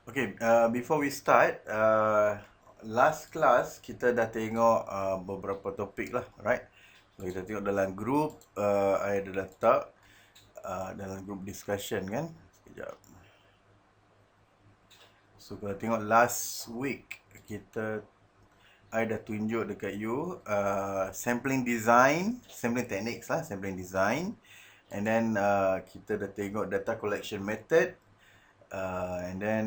Okay, before we start, last class kita dah tengok beberapa topik lah, right? So, kita tengok dalam group, I ada letak dalam group discussion kan. Sekejap. So, kalau tengok last week, I dah tunjuk dekat you sampling design, sampling techniques lah, sampling design. And then kita dah tengok data collection method. And then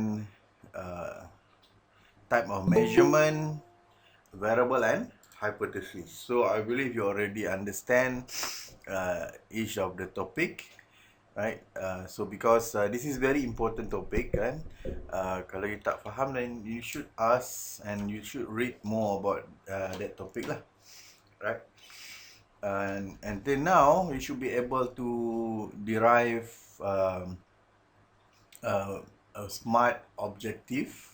type of measurement, variable and hypothesis. So I believe you already understand each of the topic, right? So because this is very important topic kan, kalau you tak faham then you should ask and you should read more about that topic lah, right? And until now you should be able to derive a smart objective.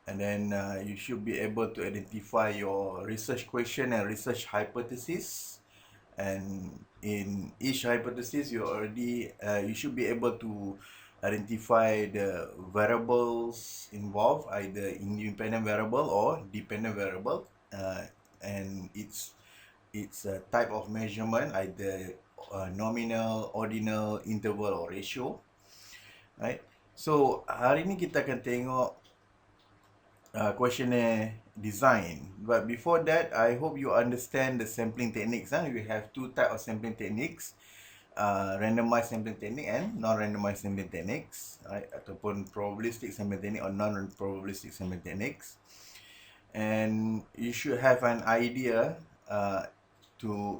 And then you should be able to identify your research question and research hypothesis. And in each hypothesis, you should be able to identify the variables involved, either independent variable or dependent variable, and its type of measurement, either nominal, ordinal, interval, or ratio, right? So hari ni kita akan tengok questionnaire design. But before that, I hope you understand the sampling techniques. We have two types of sampling techniques, randomized sampling technique and non-randomized sampling techniques, right? Ataupun probabilistic sampling technique or non-probabilistic sampling techniques. And you should have an idea to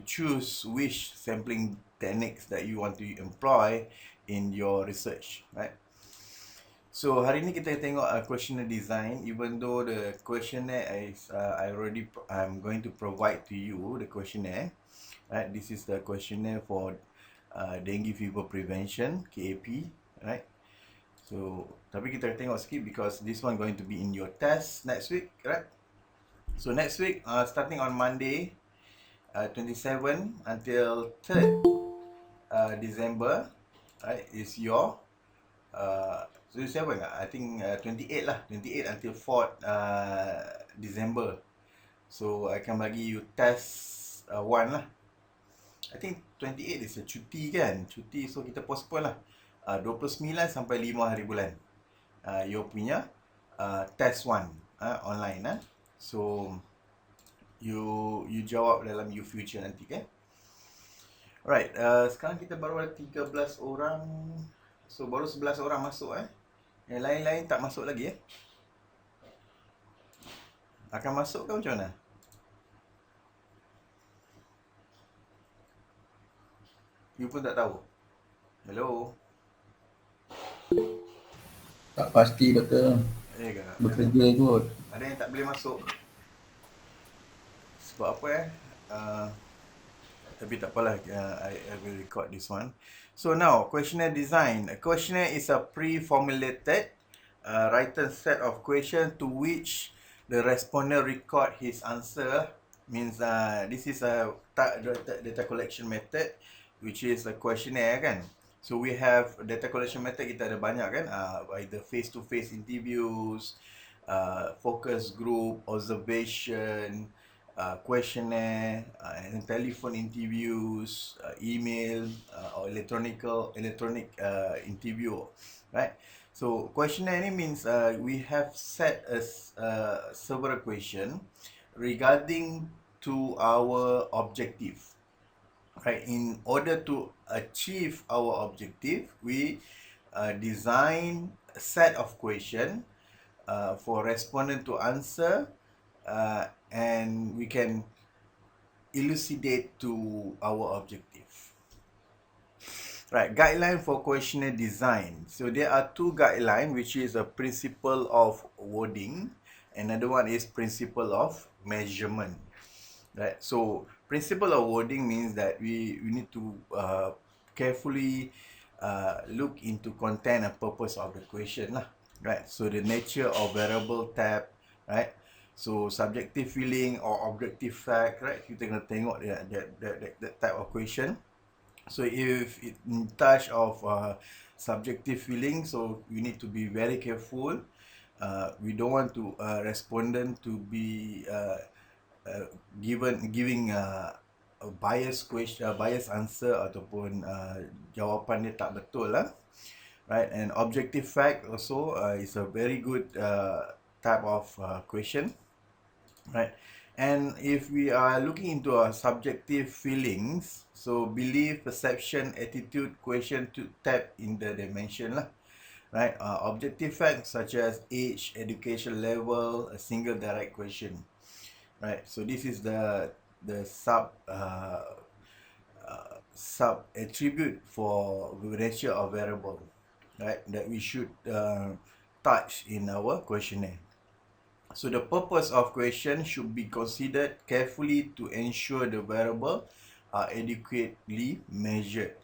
choose which sampling techniques that you want to employ in your research, right? So hari ni kita tengok questionnaire design. Even though the questionnaire is I'm going to provide to you the questionnaire, right? This is the questionnaire for dengue fever prevention, KAP, right? So tapi kita tengok sikit because this one going to be in your test next week, right? So next week, starting on Monday, 27 until 3rd December, right, is your 27 lah, I think 28 lah, 28 until 4th December. So I akan bagi you test 1 lah. I think 28 is a cuti kan, cuti, so kita postpone lah 29 sampai 5 hari bulan you punya test 1 online. So you jawab dalam you future nanti kan. Alright, sekarang kita baru ada 13 orang. So baru 11 orang masuk Yang lain-lain tak masuk lagi Akan masuk ke macam mana? You pun tak tahu? Hello? Tak pasti doktor. Bekerja kot. Ada yang tak boleh masuk. Sebab apa tapi tak apalah, I will record this one. So now, questionnaire design. A questionnaire is a pre-formulated written set of questions to which the respondent record his answer. Means this is a data collection method, which is a questionnaire kan. So we have data collection method, kita ada banyak kan, either face-to-face interviews, focus group, observation, questionnaire, and telephone interviews, email, or electronic interview, right? So questionnaire ni means we have set several question regarding to our objective, right? In order to achieve our objective, we design a set of question for respondent to answer, and we can elucidate to our objective. Right, guideline for questionnaire design. So there are two guidelines, which is a principle of wording. Another one is principle of measurement. Right, so principle of wording means that we need to carefully look into content and purpose of the question lah. Right, so the nature of variable type, right? So subjective feeling or objective fact, right? Kita kena tengok that type of question. So if it in touch of subjective feeling, so you need to be very careful. We don't want to respondent to be giving a biased question, biased answer ataupun jawapan dia tak betul lah, right? And objective fact also is a very good type of question, right? And if we are looking into our subjective feelings, so belief, perception, attitude, question to tap in the dimension lah, right? Objective facts such as age, education level, a single direct question, right? So this is the sub attribute for nature of variable, right? That we should touch in our questionnaire. So the purpose of question should be considered carefully to ensure the variable are adequately measured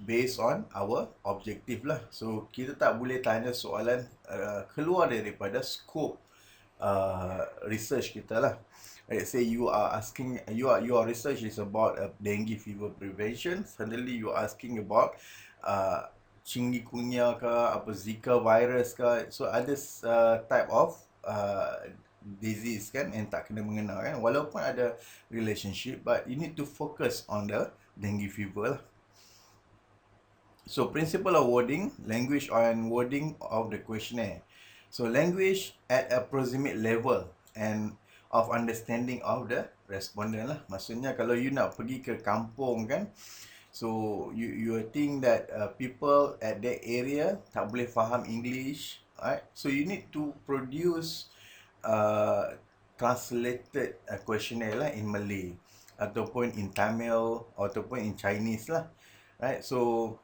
based on our objective lah. So kita tak boleh tanya soalan keluar daripada scope research kita lah. Let's say you are asking, your research is about dengue fever prevention. Suddenly you are asking about chikungunya ke, apa Zika virus ke. So ada type of disease kan yang tak kena mengena kan. Walaupun ada relationship, but you need to focus on the dengue fever lah. So principle of wording, language and wording of the questionnaire. So language at approximate level and of understanding of the respondent lah. Maksudnya kalau you nak pergi ke kampung kan, so you think that people at that area tak boleh faham English, right? So you need to produce translated questionnaire lah in Malay ataupun in Tamil ataupun in Chinese lah, right? So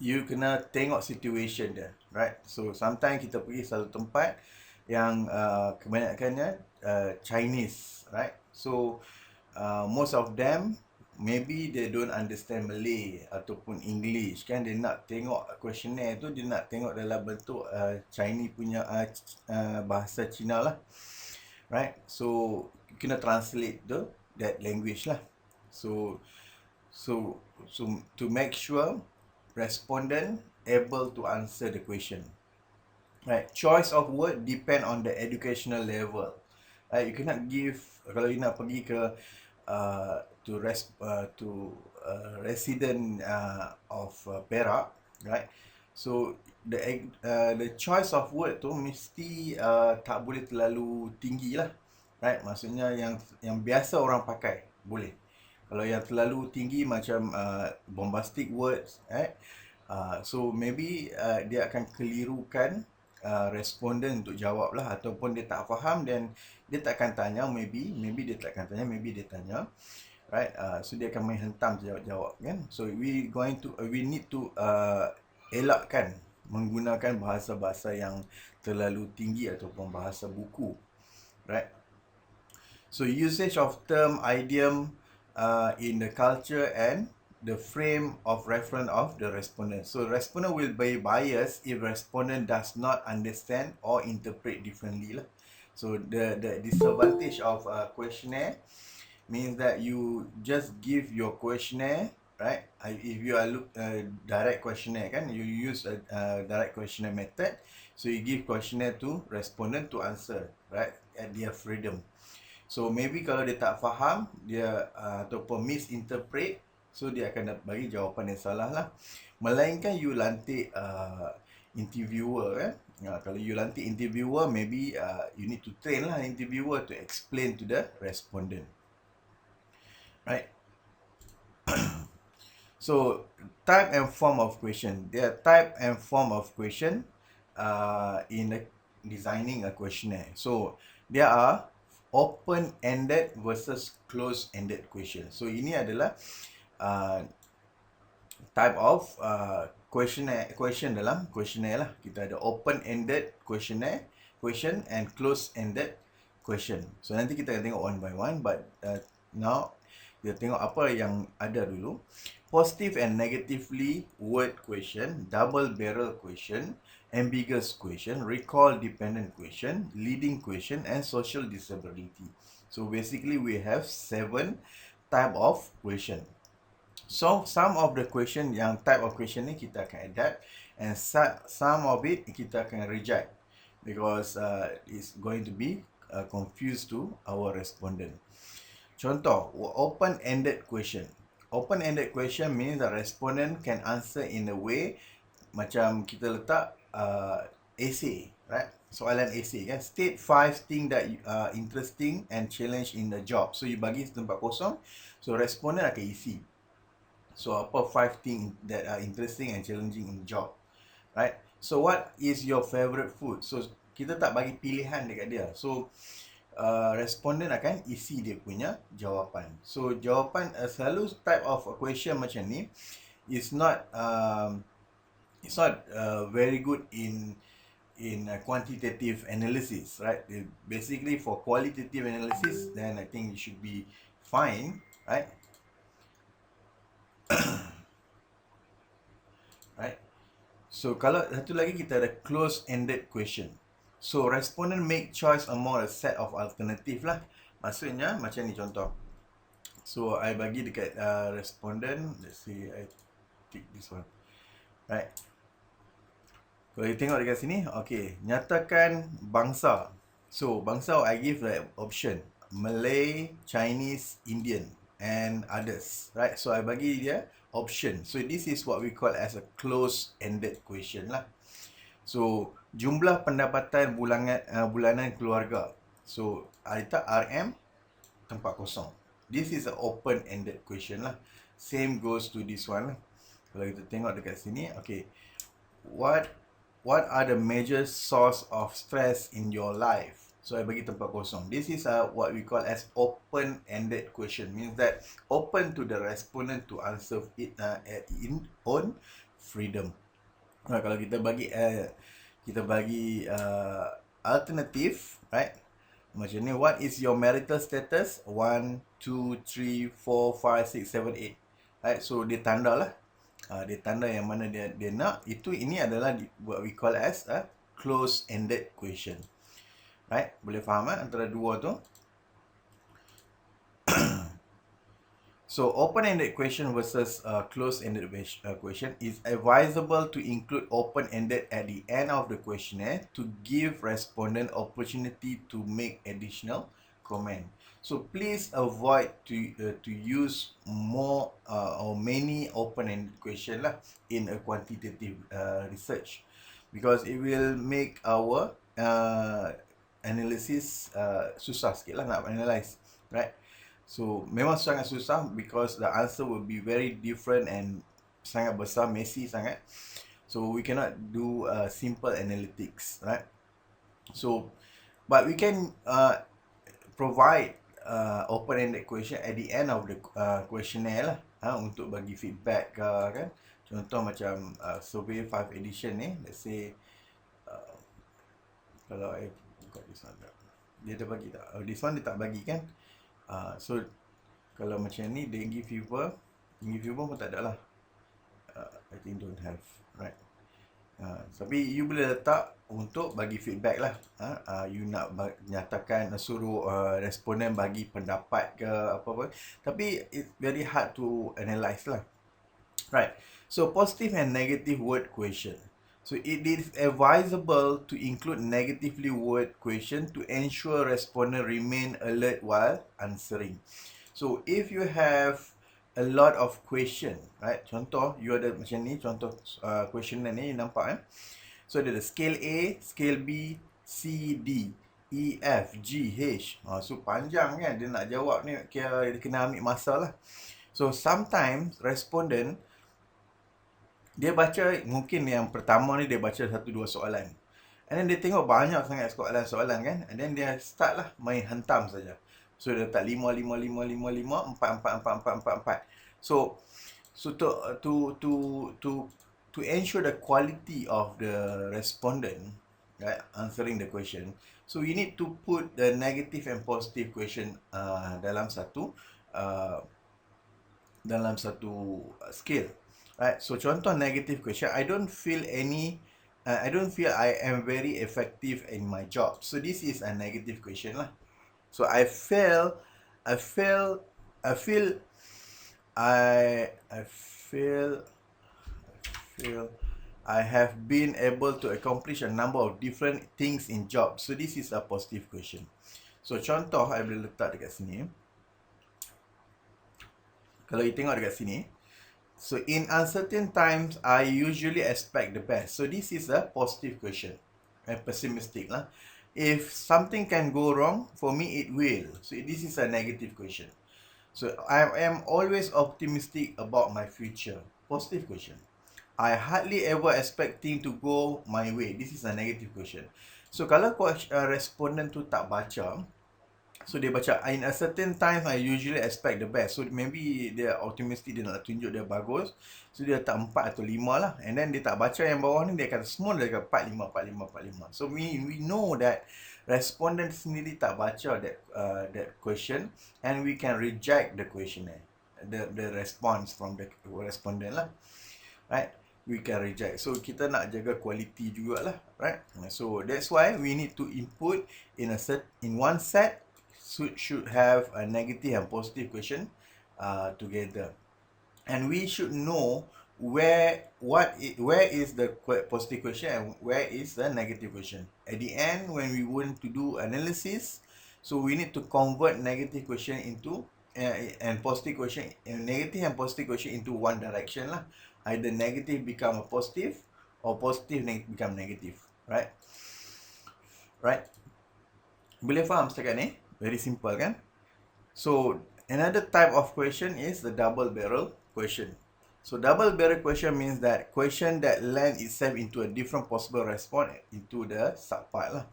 you kena tengok situation dia, right? So sometimes kita pergi satu tempat yang kebanyakannya Chinese, right? So most of them maybe they don't understand Malay ataupun English kan. Dia nak tengok questionnaire tu, dia nak tengok dalam bentuk Chinese punya bahasa Cina lah, right? So kena translate that language lah. So to make sure respondent able to answer the question, right? Choice of word depend on the educational level, right? You cannot give, kalau you nak pergi ke resident of Perak, right? So the choice of word tu mesti tak boleh terlalu tinggi lah, right? Maksudnya yang biasa orang pakai boleh. Kalau yang terlalu tinggi macam bombastic words, right? So maybe dia akan kelirukan respondent untuk jawab lah, ataupun dia tak faham dan dia tak akan tanya, maybe dia tak akan tanya, maybe dia tanya, right? So dia akan main hentam jawab kan. So we need to elakkan menggunakan bahasa-bahasa yang terlalu tinggi ataupun bahasa buku, right? So usage of term, idiom in the culture and the frame of reference of the respondent. So respondent will be biased if respondent does not understand or interpret differently lah. So the disadvantage of a questionnaire means that you just give your questionnaire, right? If you are direct questionnaire kan, you use a direct questionnaire method. So you give questionnaire to respondent to answer, right? At their freedom. So maybe kalau dia tak faham, dia ataupun misinterpret, so dia akan bagi jawapan yang salah lah. Melainkan you lantik interviewer kan. Kalau you lantik interviewer, maybe you need to train lah interviewer to explain to the respondent, right? So type and form of question. There are type and form of question in designing a questionnaire. So there are open-ended versus closed-ended question. So ini adalah type of question dalam questionnaire lah. Kita ada open-ended questionnaire question and closed-ended question. So nanti kita akan tengok one by one, but now kita tengok apa yang ada dulu. Positive and negatively word question, double barrel question, ambiguous question, recall dependent question, leading question, and social disability. So basically we have 7 type of question. So some of the question, yang type of question ni kita akan adapt, and some of it kita akan reject because it's going to be confused to our respondent. Contoh, open-ended question. Open-ended question means the respondent can answer in a way macam kita letak essay, right? Soalan essay kan. State 5 things that interesting and challenge in the job. So you bagi tempat kosong, so respondent akan isi. So apa 5 things that are interesting and challenging in the job, right? So what is your favorite food? So kita tak bagi pilihan dekat dia. So respondent akan isi dia punya jawapan. So jawapan selalu type of question macam ni is not very good in quantitative analysis, right? Basically for qualitative analysis, then I think it should be fine, right? Right. So kalau satu lagi kita ada close-ended question. So respondent make choice among a set of alternative lah. Maksudnya macam ni contoh. So I bagi dekat respondent, let's see I tick this one. Right. Kalau you tengok dekat sini, okay, nyatakan bangsa. So bangsa I give the option Malay, Chinese, Indian and others, right? So I bagi dia option. So this is what we call as a close-ended question lah. So jumlah pendapatan bulanan keluarga. So I letak RM tempat kosong. This is a open-ended question lah. Same goes to this one lah. Kalau kita tengok dekat sini, okay, what are the major source of stress in your life? So I bagi tempat kosong. This is what we call as open-ended question. Means that open to the respondent to answer it in own freedom. Kalau kita bagi alternative, right? Macam ni, what is your marital status? 1, 2, 3, 4, 5, 6, 7, 8. Right? So dia tanda lah. Dia tanda yang mana dia nak. Ini adalah what we call as a close-ended question. Right? Boleh faham antara dua tu? So open-ended question versus close-ended question is advisable to include open-ended at the end of the questionnaire to give respondent opportunity to make additional comment. So please avoid to use more or many open-ended question lah in a quantitative research, because it will make our analysis susah sikit lah nak analyze, right? So memang sangat susah because the answer will be very different and sangat besar, messy sangat. So we cannot do simple analytics, right? So but we can provide open-ended question at the end of the questionnaire lah, untuk bagi feedback ke kan. Contoh macam survey 5 edition ni, let's say kalau I buka this one, dia dah bagi tak? This one dia tak bagi kan. So kalau macam ni, dengue fever pun tak ada lah. I think don't have, right? Tapi you boleh letak untuk bagi feedback lah. You nak nyatakan, suruh responden bagi pendapat ke apa-apa. Tapi it's very hard to analyze lah, right? So positive and negative word question. So it is advisable to include negatively worded question to ensure respondent remain alert while answering. So if you have a lot of question, right? Contoh, you ada macam ni, contoh questionnaire ni nampak So ada scale A, scale B, C, D, E, F, G, H. So panjang kan, dia nak jawab ni, kira dia kena ambil masa lah. So sometimes respondent dia baca, mungkin yang pertama ni dia baca 1-2 soalan, and then dia tengok banyak sangat soalan-soalan kan, and then dia start lah main hentam saja. So dia letak 5, 5, 5, 5, 5, 4, 4, 4, 4, 4, 4. So to ensure the quality of the respondent, right, answering the question, so we need to put the negative and positive question dalam satu scale. Right, so contoh negative question, I don't feel I am very effective in my job. So this is a negative question lah. So I feel I feel I have been able to accomplish a number of different things in job. So this is a positive question. So contoh I boleh letak dekat sini. Kalau you tengok dekat sini, so in uncertain times I usually expect the best. So this is a positive question. Pessimistic lah. If something can go wrong, for me it will. So this is a negative question. So I am always optimistic about my future. Positive question. I hardly ever expect things to go my way. This is a negative question. So kalau respondent tu tak baca, so dia baca in a certain time I usually expect the best. So maybe dia optimistic, dia nak tunjuk dia bagus. So dia letak 4 atau 5 lah. And then dia tak baca yang bawah ni, dia kata semua dia kata 45. So we know that respondent sendiri tak baca that question, and we can reject the questionnaire, the response from the respondent lah, right? We can reject. So kita nak jaga quality jugalah, right? So that's why we need to input in one set should have a negative and positive question together, and we should know where is the positive question and where is the negative question. At the end, when we want to do analysis, so we need to convert negative question into and positive question, negative and positive question into one direction lah. Either negative become a positive or positive become negative, right? Boleh faham setakat ni? Very simple kan? So another type of question is the double barrel question. So double barrel question means that question that land itself into a different possible response into the subpart lah.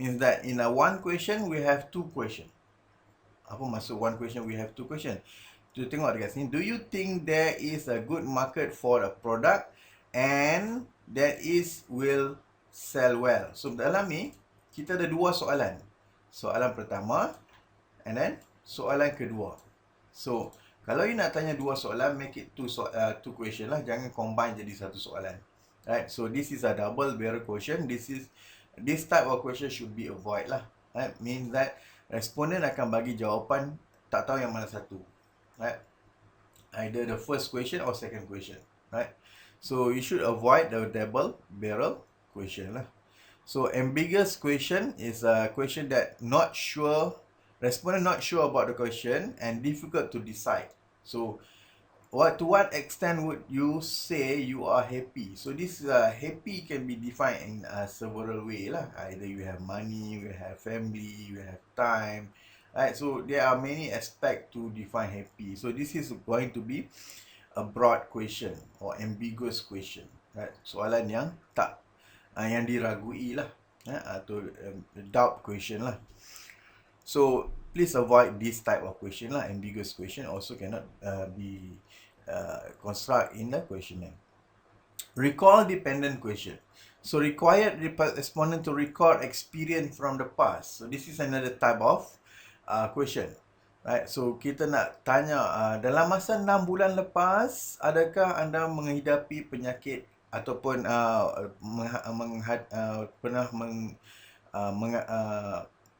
Means that in a one question we have two question. Apa maksud one question we have two question? Tu tengok dekat sini. Do you think there is a good market for a product and that is will sell well? So dalam ni kita ada dua soalan. Soalan pertama and then soalan kedua. So kalau you nak tanya dua soalan, make it two question lah. Jangan combine jadi satu soalan. Right? So this is a double barrel question. This type of question should be avoid lah. Right? Means that respondent akan bagi jawapan tak tahu yang mana satu. Right? Either the first question or second question. Right? So you should avoid the double barrel question lah. So ambiguous question is a question that not sure, respondent not sure about the question and difficult to decide. So to what extent would you say you are happy? So this happy can be defined in several way lah. Either you have money, you have family, you have time. Right, so there are many aspects to define happy. So this is going to be a broad question or ambiguous question. Right, soalan yang tak yang diragui lah, atau doubt question lah. So please avoid this type of question lah. Ambiguous question also cannot be construct in the questionnaire. Recall dependent question. So required respondent to record experience from the past. So this is another type of question, right? So kita nak tanya dalam masa 6 bulan lepas, adakah anda menghidapi penyakit ataupun pernah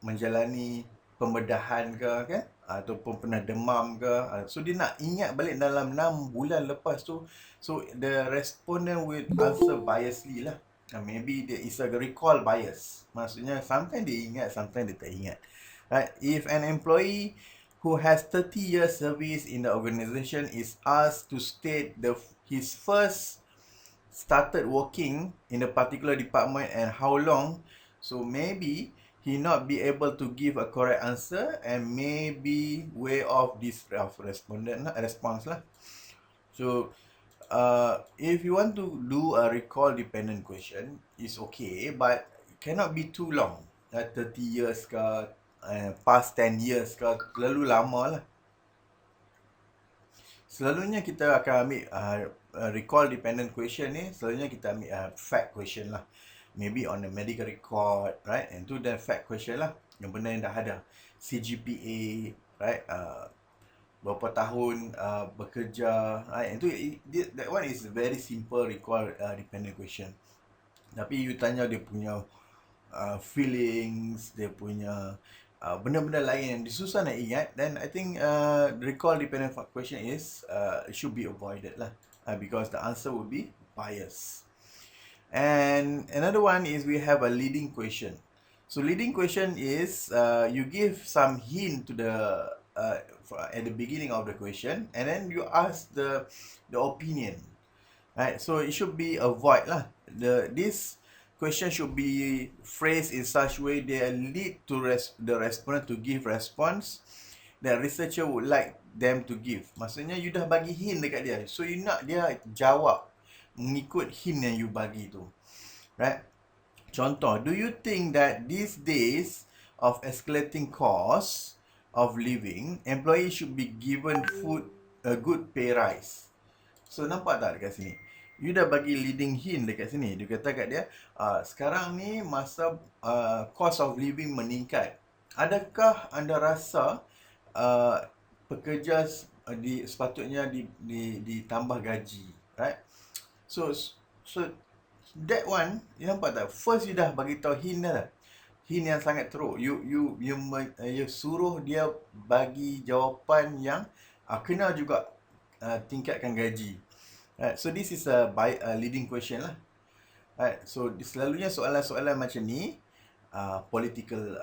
menjalani pembedahan ke kan, ataupun pernah demam ke. So dia nak ingat balik dalam 6 bulan lepas tu. So the respondent will answer biasly lah. Maybe there is a recall bias. Maksudnya sometimes dia ingat, sometimes dia tak ingat. Right? If an employee who has 30 years service in the organization is asked to state his first started working in a particular department and how long, so maybe he not be able to give a correct answer and maybe way off this response lah. So if you want to do a recall dependent question, it's okay, but cannot be too long. 30 years ke, past 10 years ke, terlalu lama lah. Selalunya kita akan ambil recall dependent question ni, selalunya kita ambil fact question lah. Maybe on the medical record, right? And tu dan fact question lah, yang benda yang dah ada. CGPA, right? Berapa tahun bekerja, right? And tu, that one is very simple recall dependent question. Tapi you tanya dia punya feelings, dia punya benda-benda lain yang susah nak ingat, then I think recall dependent question is should be avoided lah, because the answer would be biased. And another one is we have a leading question. So leading question is you give some hint to the at the beginning of the question, and then you ask the opinion, right? So it should be avoid lah. This question should be phrased in such way they lead to the respondent to give response that researcher would like them to give. Maksudnya you dah bagi hint dekat dia, so you nak dia jawab mengikut hint yang you bagi tu, right? Contoh, do you think that these days of escalating costs of living, employees should be given a good pay rise? So nampak tak dekat sini? You dah bagi leading hint dekat sini. Dia kata kat dia, sekarang ni masa cost of living meningkat. Adakah anda rasa pekerja sepatutnya ditambah gaji, right? So that one, you nampak tak? First you dah bagi tahu hint dah. Hint yang sangat teruk. You suruh dia bagi jawapan yang kena juga tingkatkan gaji. Right, so this is a leading question lah. Right, so selalunya soalan-soalan macam ni, political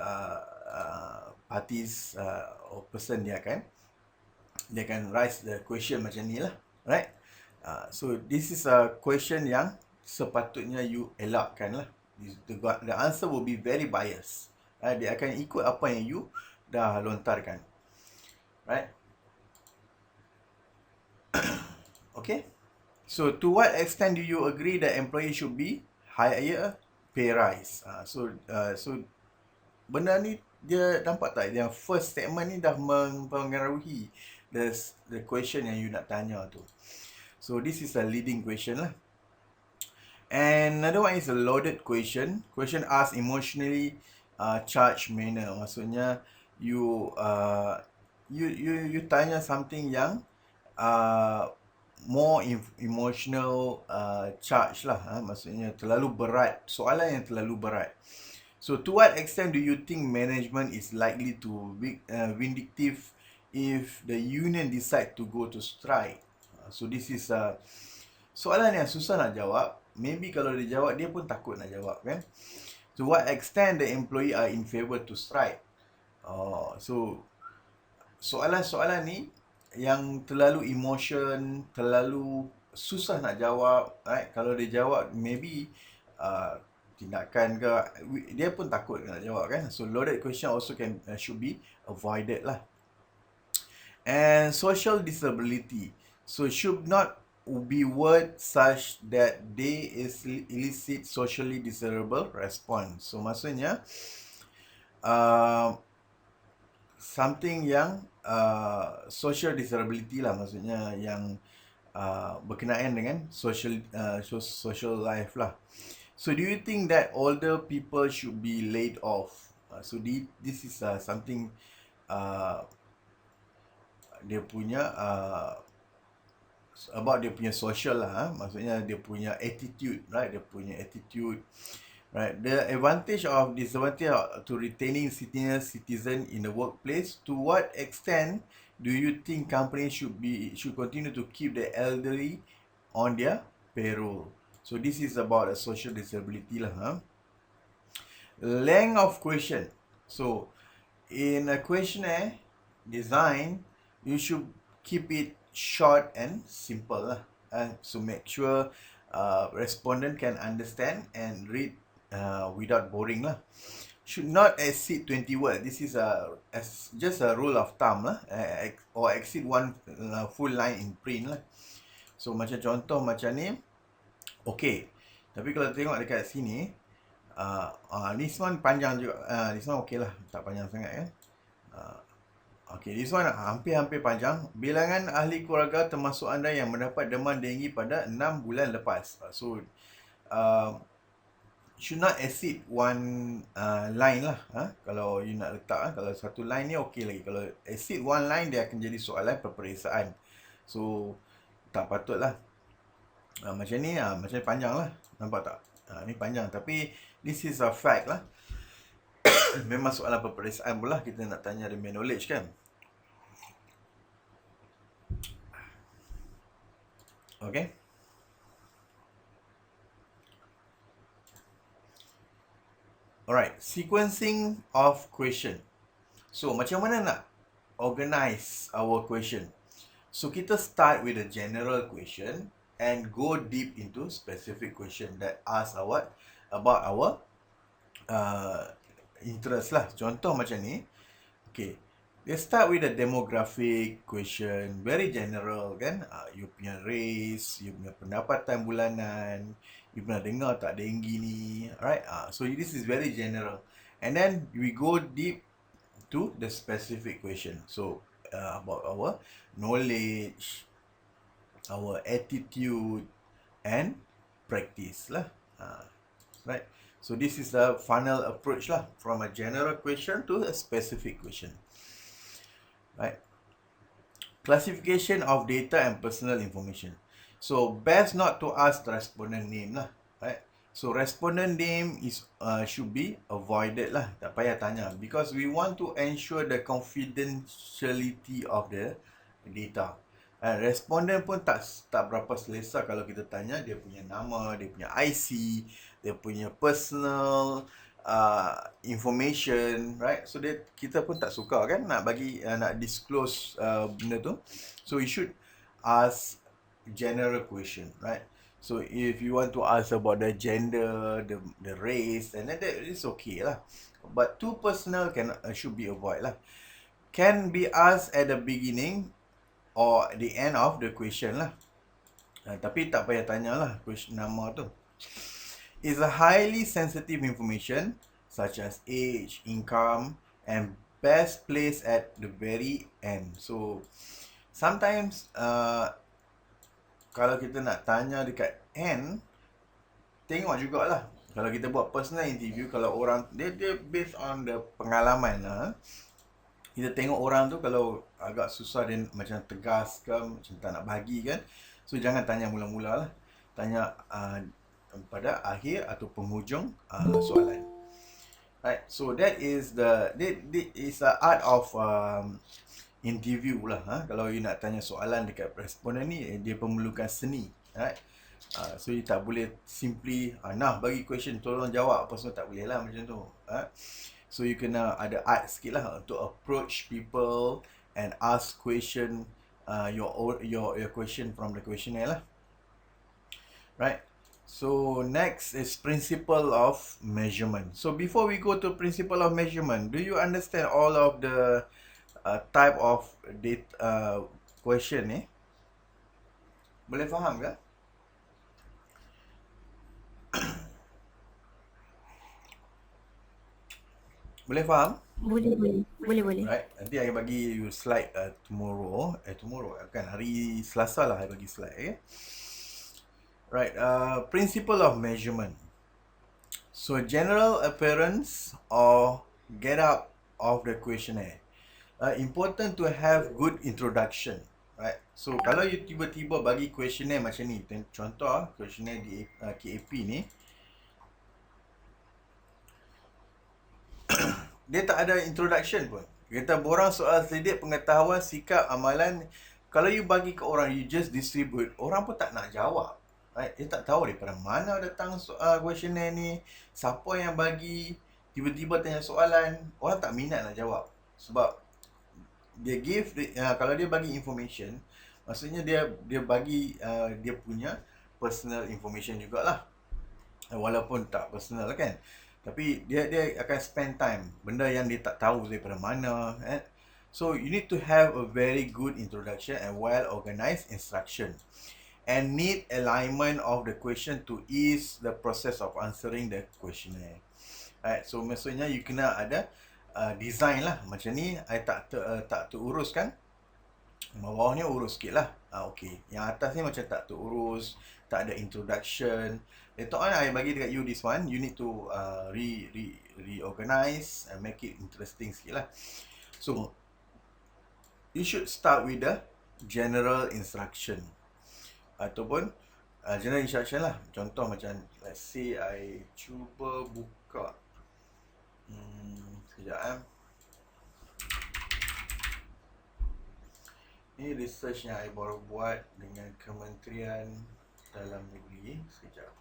parties or person dia akan raise the question macam ni lah. Right, so this is a question yang sepatutnya you elakkan lah. The answer will be very biased. Right, dia akan ikut apa yang you dah lontarkan. Right. Okay. So to what extent do you agree that employees should be higher pay rise? So benda ni dia nampak tak? Yang first statement ni dah mempengaruhi the question yang you nak tanya tu. So this is a leading question lah. And another one is a loaded question. Question asked emotionally charged manner. Maksudnya you tanya something yang more emotional charge lah, maksudnya terlalu berat, soalan yang terlalu berat. So to what extent do you think management is likely to be vindictive if the union decide to go to strike? So this is soalan yang susah nak jawab. Maybe kalau dia jawab, dia pun takut nak jawab, kan? To what extent the employee are in favor to strike? So soalan-soalan ni yang terlalu emotion, terlalu susah nak jawab, right? Kalau dia jawab, maybe tindakan ke, dia pun takut nak jawab, kan? So loaded question also should be avoided lah. And social disability, so should not be word such that they elicit socially desirable response. So maksudnya something yang social disability lah, maksudnya yang berkenaan dengan social life lah. So do you think that older people should be laid off? So this is something dia punya about dia punya social lah, maksudnya dia punya attitude, right? Dia punya attitude. Right, the advantage of disadvantage to retaining senior citizen in the workplace. To what extent do you think companies should continue to keep the elderly on their payroll? So this is about a social disability lah. Length of question. So in a questionnaire design, you should keep it short and simple lah. So make sure respondent can understand and read without boring lah. Should not exceed 20 words. This is just a rule of thumb lah. Or exceed one full line in print lah. So macam contoh macam ni, okay. Tapi kalau tengok dekat sini, this one panjang juga. This one okay lah, tak panjang sangat, kan? Okay, this one hampir-hampir panjang. Bilangan ahli keluarga termasuk anda yang mendapat demam denggi pada 6 bulan lepas. So should not exceed one line lah. Kalau you nak letak, kalau satu line ni okey lagi. Kalau exceed one line, dia akan jadi soalan peperiksaan. So tak patut lah. Macam ni macam ni panjang lah. Nampak tak? Ni panjang, tapi this is a fact lah. Memang soalan peperiksaan pula kita nak tanya the main knowledge kan. Okay. Alright, sequencing of question. So, macam mana nak organize our question? So, kita start with a general question and go deep into specific question that ask our about our interest lah. Contoh macam ni. Okay. Let's start with the demographic question. Very general kan. You punya race, you punya pendapatan bulanan, you pernah dengar tak denggi ni. Alright. So this is very general. And then we go deep to the specific question. So about our knowledge, our attitude and practice lah. Right. So this is the funnel approach lah, from a general question to a specific question. Right. Classification of data and personal information. So best not to ask the respondent name lah. Right. So respondent name is should be avoided lah. Tak payah tanya, because we want to ensure the confidentiality of the data. Respondent pun tak berapa selesa kalau kita tanya dia punya nama, dia punya IC, dia punya personal information, right? So kita pun tak suka kan nak bagi nak disclose benda tu. So you should ask general question, right? So if you want to ask about the gender, the race, and that is okay lah. But too personal should be avoided lah. Can be asked at the beginning or the end of the question lah. Tapi tak payah tanya lah question nama tu. Is a highly sensitive information such as age, income, and best placed at the very end. So sometimes kalau kita nak tanya dekat end, tengok jugalah. Kalau kita buat personal interview, kalau orang dia based on the pengalaman lah. Kita tengok orang tu kalau agak susah dia macam tegas ke, macam tak nak bagi kan. So jangan tanya mula-mula lah. Tanya pada akhir atau penghujung soalan. Right. So that is the art of interview lah. Kalau you nak tanya soalan dekat responden ni, dia memerlukan seni. Right. So you tak boleh simply nah bagi question tolong jawab apa semua, tak boleh lah macam tu. So you kena ada art sikit lah untuk approach people and ask question your question from the questionnaire lah. Right. So next is principle of measurement. So before we go to principle of measurement, do you understand all of the type of data question ni? Boleh faham ke? Boleh faham? Boleh. Right. Nanti I bagi you slide tomorrow kan, hari Selasa lah I bagi slide. Okay? Right. Principle of measurement. So general appearance or get up of the questionnaire. Important to have good introduction. Right. So kalau you tiba-tiba bagi questionnaire macam ni, contoh questionnaire di KAP ni, dia tak ada introduction pun. Kita borang soal selidik pengetahuan, sikap, amalan. Kalau you bagi ke orang, you just distribute, orang pun tak nak jawab. Right? Dia tak tahu daripada mana datang questionnaire ni, siapa yang bagi, tiba-tiba tanya soalan, orang tak minat nak jawab. Sebab dia kalau dia bagi information, maksudnya dia bagi dia punya personal information jugalah. Walaupun tak personal kan. Tapi dia akan spend time benda yang dia tak tahu daripada mana. So you need to have a very good introduction and well organized instruction. And need alignment of the question to ease the process of answering the questionnaire. Right, so maksudnya you kena ada design lah. Macam ni, I tak terurus kan. Bawah ni urus sikit lah. Okay. Yang atas ni macam tak terurus, tak ada introduction. Later on, I bagi dekat you this one. You need to reorganize and make it interesting sikit lah. So, you should start with the general instruction. Ataupun general instruction lah. Contoh macam, let's say I cuba buka research yang I baru buat dengan Kementerian Dalam Negeri. Sekejap.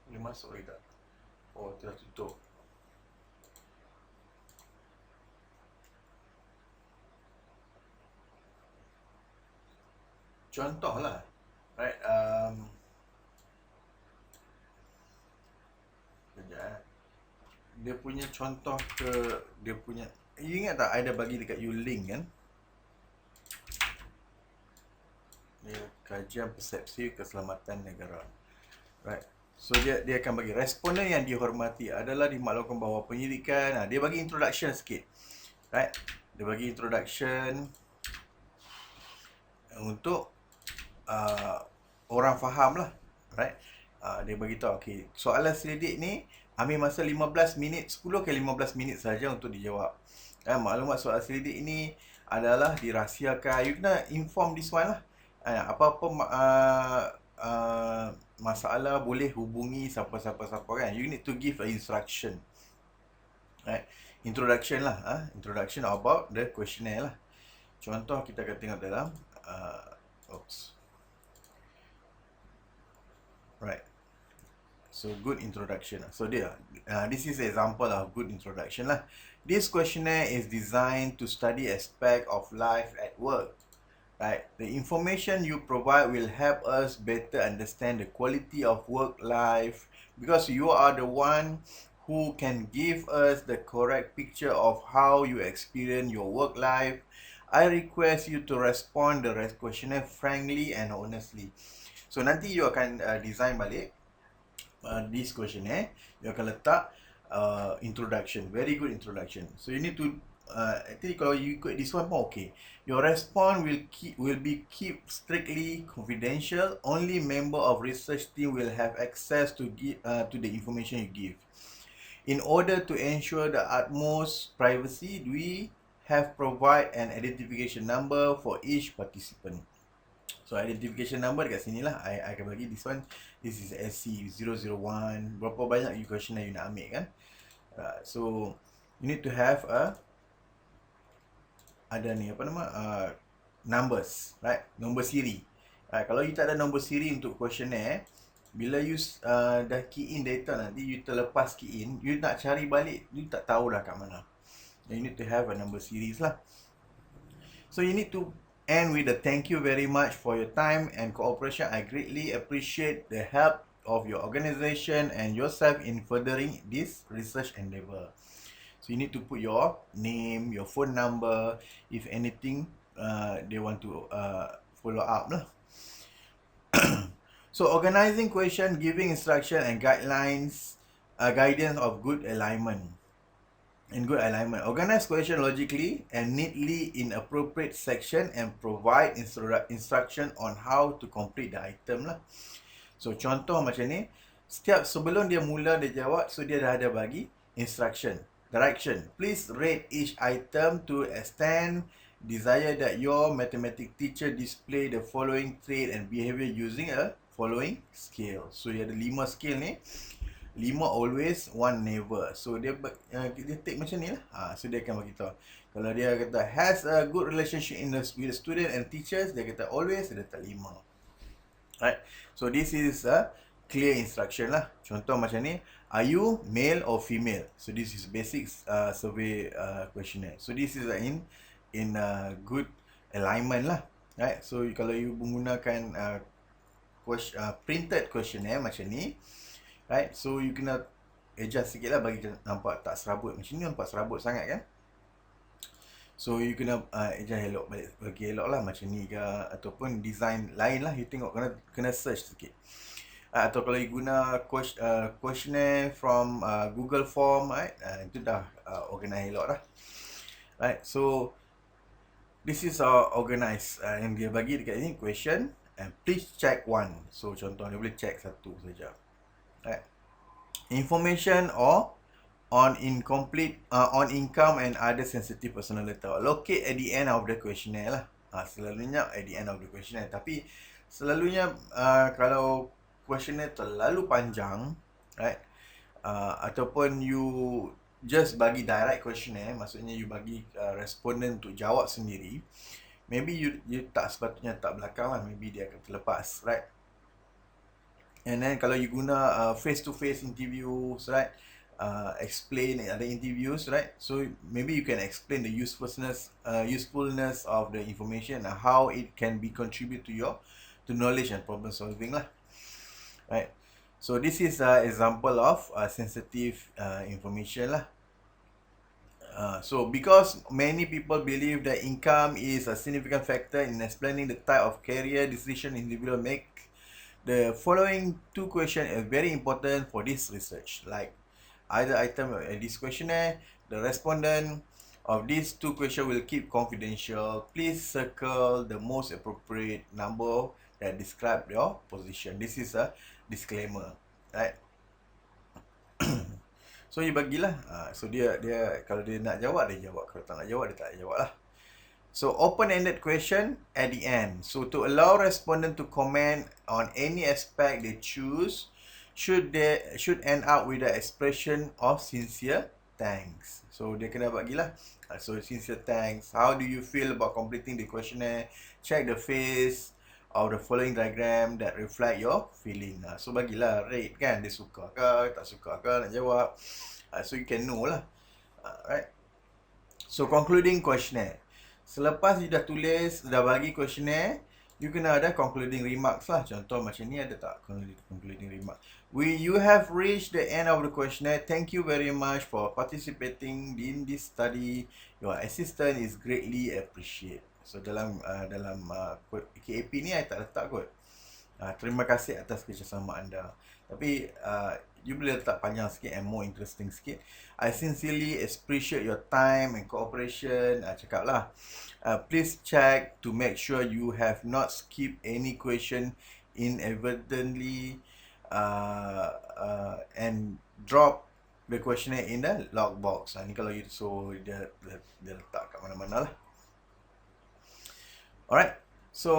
Boleh masuk lagi tak? Oh, telah tutup. Contoh lah, right? Sekejap. Dia punya contoh ke, dia punya, you ingat tak I dah bagi dekat you link kan? Dia kajian persepsi keselamatan negara, right? So dia akan bagi responden yang dihormati adalah dimaklumkan bahawa penyidikan, dia bagi introduction sikit, right? Dia bagi introduction untuk orang faham lah, right? Dia bagi tahu, okay, soalan selidik ni ambil masa 15 minit, 10 ke 15 minit saja untuk dijawab. Maklumat soalan selidik ini adalah dirahsiakan. You kena inform this one lah. Apa-apa masalah boleh hubungi siapa-siapa kan. You need to give a instruction, right? Introduction lah, introduction about the questionnaire lah. Contoh kita akan tengok dalam right. So good introduction. So this is an example of good introduction lah. This questionnaire is designed to study aspect of life at work. Right. The information you provide will help us better understand the quality of work life, because you are the one who can give us the correct picture of how you experience your work life. I request you to respond the questionnaire frankly and honestly. So nanti you akan design balik this questionnaire. You akan letak introduction, very good introduction. So you need to actually kalau you ikut this one pun okay. Your response will be kept strictly confidential. Only member of research team will have access to the information you give. In order to ensure the utmost privacy, we have provide an identification number for each participant. So identification number dekat sini lah. I akan bagi this one. This is SC001. Berapa banyak you questionnaire you nak ambil kan? So you need to have ada ni apa nama numbers, right? Nombor siri. Kalau you tak ada nombor siri untuk questionnaire, bila you dah key in data nanti, you terlepas key in, you nak cari balik, you tak tahu dah kat mana. You need to have a number series lah. So you need to end with a thank you very much for your time and cooperation. I greatly appreciate the help of your organization and yourself in furthering this research endeavor. So you need to put your name, your phone number, if anything they want to follow up lah. So organizing question, giving instruction and guidelines, guidance of good alignment. In good alignment, organize question logically and neatly in appropriate section and provide instruction on how to complete the item lah. So contoh macam ni, setiap sebelum dia mula dia jawab, so dia dah ada bagi instruction, direction. Please rate each item to extent desire that your mathematics teacher display the following trait and behavior using a following scale. So dia ada 5 scale ni. 5 always, 1 never. So dia take macam ni lah. So dia akan bagi tahu. Kalau dia kata has a good relationship with the student and teachers, dia kata always, dia letak 5. Right. So this is a clear instruction lah. Contoh macam ni, are you male or female? So this is basic survey questionnaire. So this is in good alignment lah. Right. So kalau you menggunakan printed questionnaire macam ni, right, so you kena adjust sikit lah bagi nampak tak serabut. Macam ni nampak serabut sangat kan. So you kena adjust elok balik, bagi elok lah macam ni ke, ataupun design lain lah. You tengok, kena search sikit. Atau kalau you guna questionnaire from Google Form, right, itu dah organize elok dah. Right, so this is organize yang dia bagi dekat ni, question and please check one. So contoh dia boleh check satu saja. Right. Information or on incomplete on income and other sensitive personal data. Locate at the end of the questionnaire lah. Selalunya at the end of the questionnaire. Tapi selalunya kalau questionnaire terlalu panjang, right, ataupun you just bagi direct questionnaire, maksudnya you bagi respondent untuk jawab sendiri, maybe you tak sepatutnya tak belakang lah, maybe dia akan terlepas, right. And then kalau you guna face-to-face interviews, right, explain ada interviews, right, so maybe you can explain the usefulness of the information and how it can be contribute to your knowledge and problem solving lah, right. So this is an example of sensitive information lah. So because many people believe that income is a significant factor in explaining the type of career decision individual make, the following two questions are very important for this research. Like either item in this questionnaire, the respondent of these two questions will keep confidential. Please circle the most appropriate number that describe your position. This is a disclaimer, right? So you bagilah. So dia kalau dia nak jawab dia jawab, kalau tak nak jawab dia tak jawab lah. So open-ended question at the end. So to allow respondent to comment on any aspect they choose, should end up with the expression of sincere thanks. So dia kena bagilah. So sincere thanks. How do you feel about completing the questionnaire? Check the face of the following diagram that reflect your feeling. So bagilah rate kan, dia suka ke, tak suka ke nak jawab. So you can know lah. Right. So concluding questionnaire. Selepas you dah tulis, dah bagi questionnaire, you kena ada concluding remarks lah. Contoh macam ni, ada tak concluding remark? You have reached the end of the questionnaire. Thank you very much for participating in this study. Your assistance is greatly appreciated. So dalam KAP ni I tak letak kot. Terima kasih atas kerjasama anda. Tapi you boleh letak panjang sikit and more interesting sikit. I sincerely appreciate your time and cooperation. Cakap lah. Please check to make sure you have not skipped any question inadvertently and drop the questionnaire in the log box. Ni kalau you dia letak kat mana-mana lah. Alright. So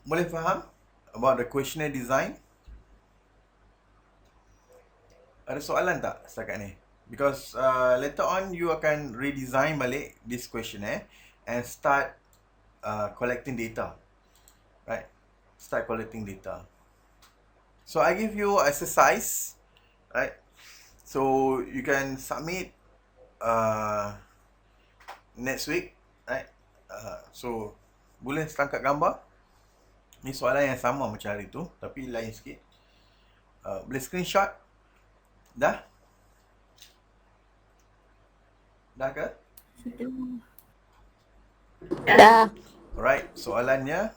boleh faham about the questionnaire design? Ada soalan tak setakat ni? Because later on you akan redesign balik this questionnaire and start collecting data, right? Start collecting data. So I give you exercise, right? So you can submit next week, right? So boleh tangkap gambar. Ni soalan yang sama macam hari tu, tapi lain sikit. Boleh screenshot. Dah? Dah ke? Dah. Alright, soalannya.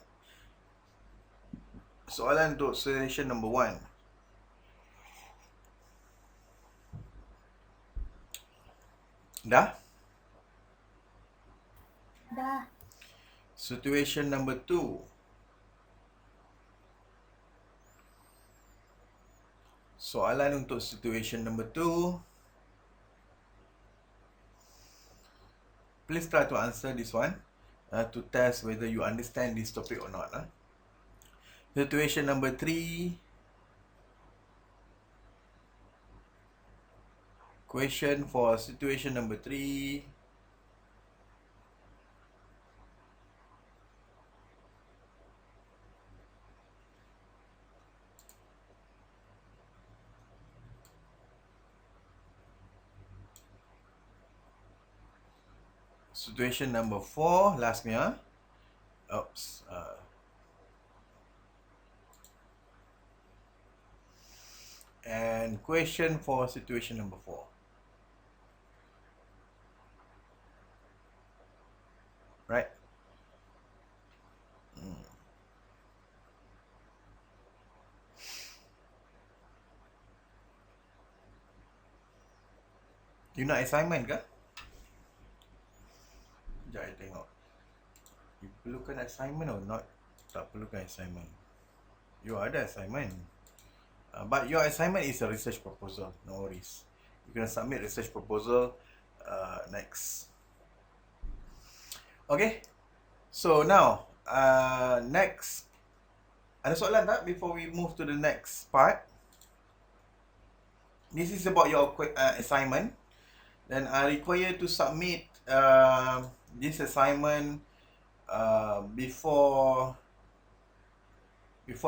Soalan untuk session number 1. Dah? Dah. Situation number 2. Soalan untuk situation number 2. Please try to answer this one to test whether you understand this topic or not. Situation number 3. Question for situation number 3. Situation number 4, lastnya. Oops. And question for situation number 4. Right? You nak assignment ke? Sekejap saya tengok. You perlukan assignment or not? Tak perlukan assignment. You ada assignment. But your assignment is a research proposal. No worries. You can submit research proposal next. Okay. So now, next Ada soalan tak before we move to the next part? This is about your assignment. Then I require to submit this assignment before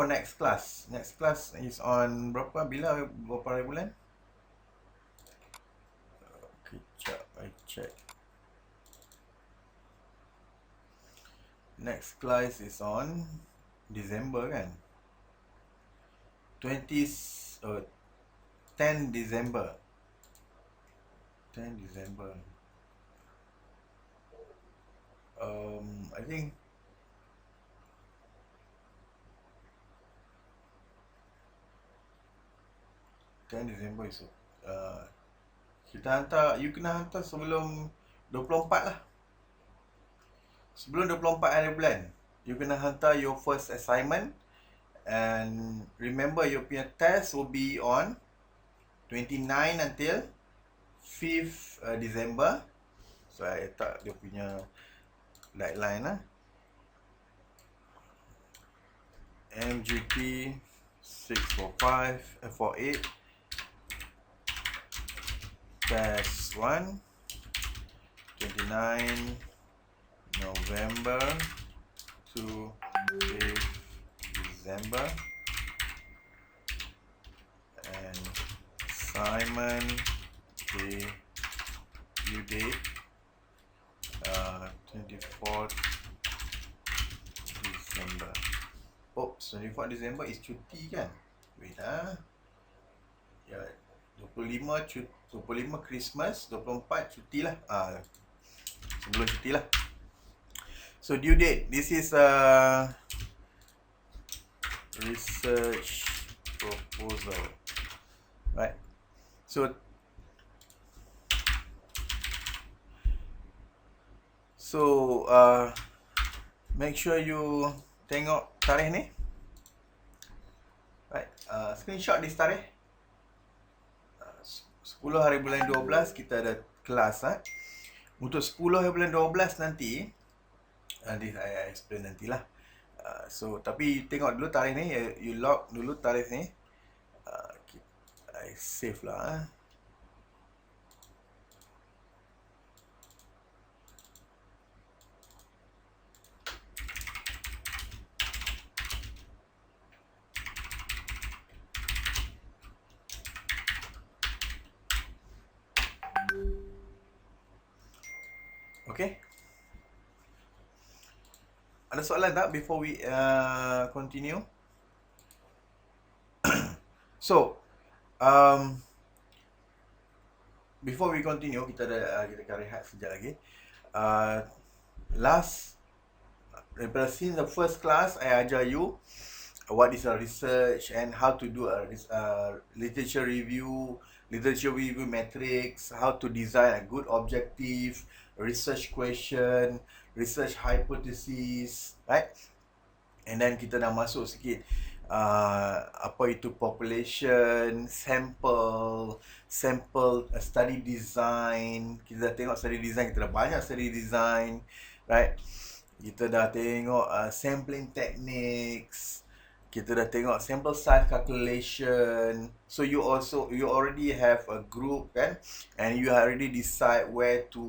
next class. Next class is on berapa hari bulan? Kejap, I check. Next class is on December kan? 10 December. 10 December. I think December is kita hantar, you kena hantar sebelum 24 lah. Sebelum 24 hari bulan, you kena hantar your first assignment. And remember, your punya test will be on 29 until 5th December. So, I letak dia punya deadline lah. MGT648 Test 1 29 November to 5th December, and assignment due date 24th December. Oops, 24th December is cuti kan? Wait ya, 25 Christmas, 24 cuti lah. Sebelum cuti lah. So due date, this is research proposal, right? So make sure you tengok tarikh ni, right? Screenshot this tarikh. 10 hari bulan 12 kita ada kelas. Untuk 10 hari bulan 12 nanti, I explain nantilah. So tapi tengok dulu tarikh ni, you log dulu tarikh ni. I save lah. Okay. Ada soalan tak before we continue? So, before we continue, kita akan rehat sekejap lagi. Since the first class, I ajar you what is a research and how to do a literature review matrix, how to design a good objective, research question, research hypothesis, right? And then kita dah masuk sikit apa itu population, sample, study design. Kita dah tengok study design, kita dah banyak study design, right? Kita dah tengok sampling techniques. Kita dah tengok sample size calculation. So you already have a group kan, and you already decide where to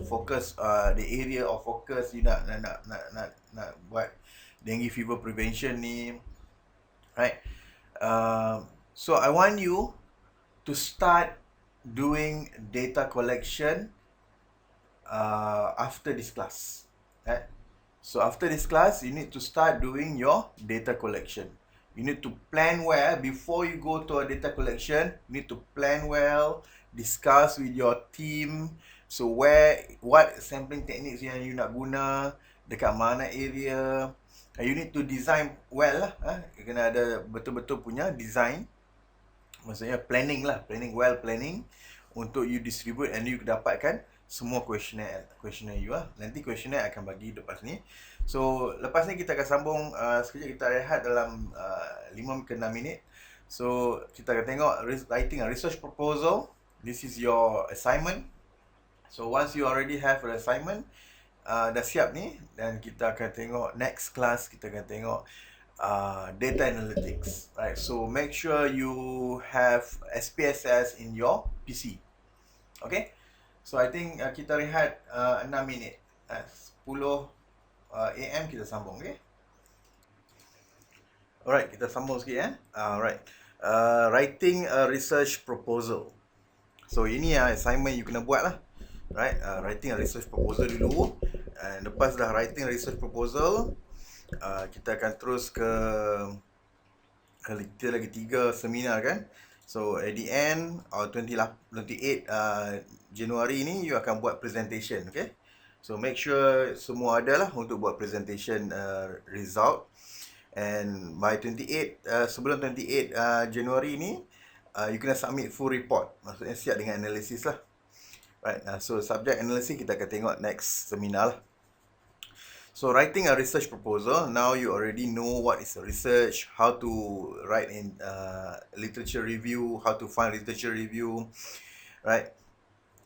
focus, the area of focus you nak buat dengue fever prevention ni, right? So I want you to start doing data collection after this class, right? So after this class, you need to start doing your data collection. You need to plan well before you go to a data collection. You need to plan well, discuss with your team. So what sampling techniques yang you nak guna, dekat mana area. You need to design well lah. Kena ada betul-betul punya design. Maksudnya planning untuk you distribute and you dapatkan semua questionnaire you lah. Nanti questionnaire akan bagi lepas ni. So lepas ni kita akan sambung sekejap, kita rehat dalam 5 ke 6 minit. So kita akan tengok writing a research proposal. This is your assignment. So once you already have an assignment, dah siap ni, dan kita akan tengok next class, kita akan tengok data analytics, right? So make sure you have SPSS in your PC. Okay, so I think kita rehat 6 minit. 10 AM kita sambung, okay? Alright, kita sambung sikit ya. Alright. Writing a research proposal. So ini assignment you kena buat lah. Right, writing a research proposal dulu. And lepas dah writing research proposal, kita akan terus ke kita lagi 3 seminar kan. So at the end 28 Januari ni you akan buat presentation, okay? So make sure semua ada lah untuk buat presentation result. And by 28 sebelum 28 Januari ni you kena submit full report. Maksudnya siap dengan analisis lah. Right, so subject analysis kita akan tengok next seminar lah. So writing a research proposal, now you already know what is a research, how to write in literature review, how to find literature review, right?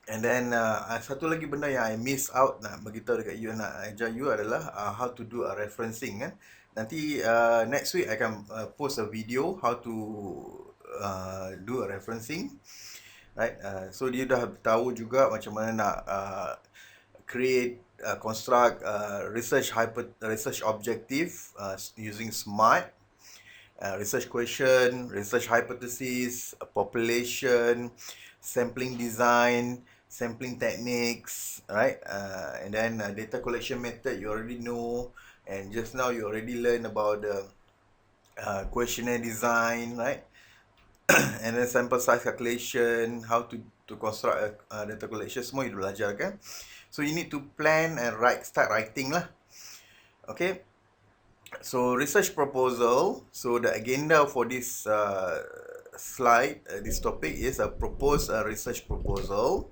And then satu lagi benda yang I miss out nak beritahu dekat you, nak ajar you adalah how to do a referencing kan. Nanti next week I akan post a video how to do a referencing, right? So dia dah tahu juga macam mana nak create, construct research objective using SMART, research question, research hypothesis, population, sampling design, sampling techniques, right? And then data collection method you already know, and just now you already learned about the questionnaire design, right? And then sample size calculation, how to construct data collection, semua you belajar kan. So you need to plan and start writing lah. Okay. So research proposal. So the agenda for this slide, this topic is a propose a research proposal,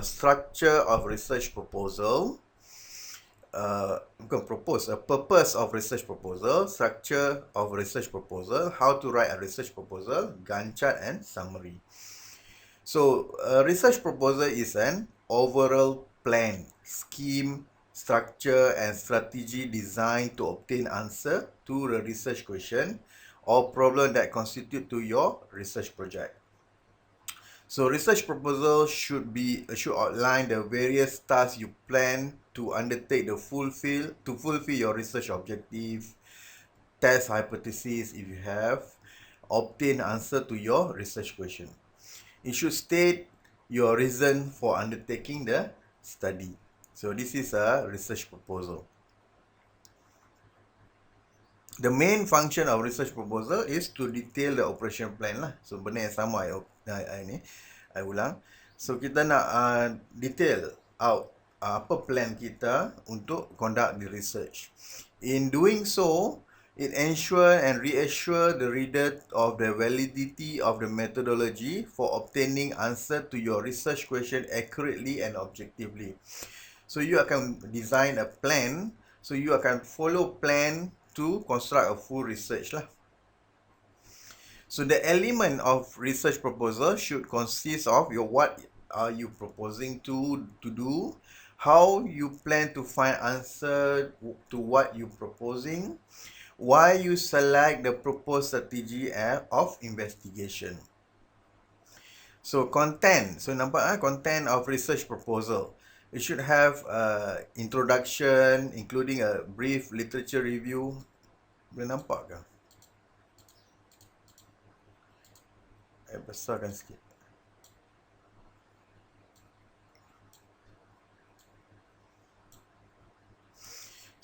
structure of research proposal, a purpose of research proposal, structure of research proposal, how to write a research proposal, Gantt chart and summary. So a research proposal is an overall plan, scheme, structure and strategy designed to obtain answer to the research question or problem that constitute to your research project. So research proposal should outline the various tasks you plan to undertake to fulfill your research objective, test hypothesis if you have, obtain answer to your research question. It should state your reason for undertaking the study. So this is a research proposal. The main function of research proposal is to detail the operation plan lah. So benda yang sama I ulang. So kita nak detail out apa plan kita untuk conduct the research. In doing so, it ensure and reassure the reader of the validity of the methodology for obtaining answer to your research question accurately and objectively. So you akan design a plan, so you akan follow plan to construct a full research lah. So the element of research proposal should consist of what are you proposing to do, how you plan to find answer to what you proposing, why you select the proposed strategy of investigation. So content, so nampak content of research proposal. It should have introduction, including a brief literature review. Boleh nampak ke? Besarkan sikit.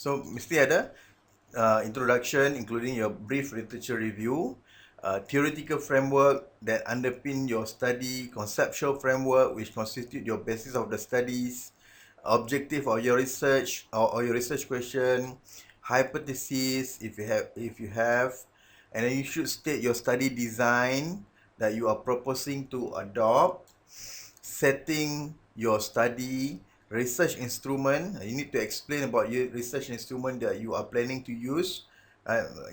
So mesti ada introduction, including your brief literature review, theoretical framework that underpin your study, conceptual framework which constitute your basis of the studies, objective of your research or your research question, hypothesis if you have, and then you should state your study design that you are proposing to adopt, setting your study, research instrument. You need to explain about your research instrument that you are planning to use.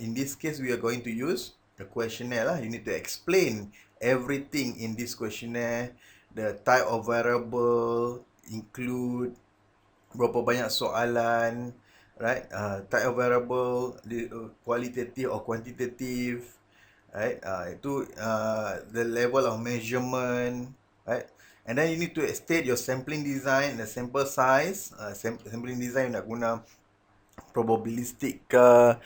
In this case, we are going to use the questionnaire lah. You need to explain everything in this questionnaire, the type of variable, include berapa banyak soalan, right? Type of variable, qualitative or quantitative, right? The level of measurement, right? And then you need to state your sampling design, the sample size. Sampling design nak guna probabilistic ke,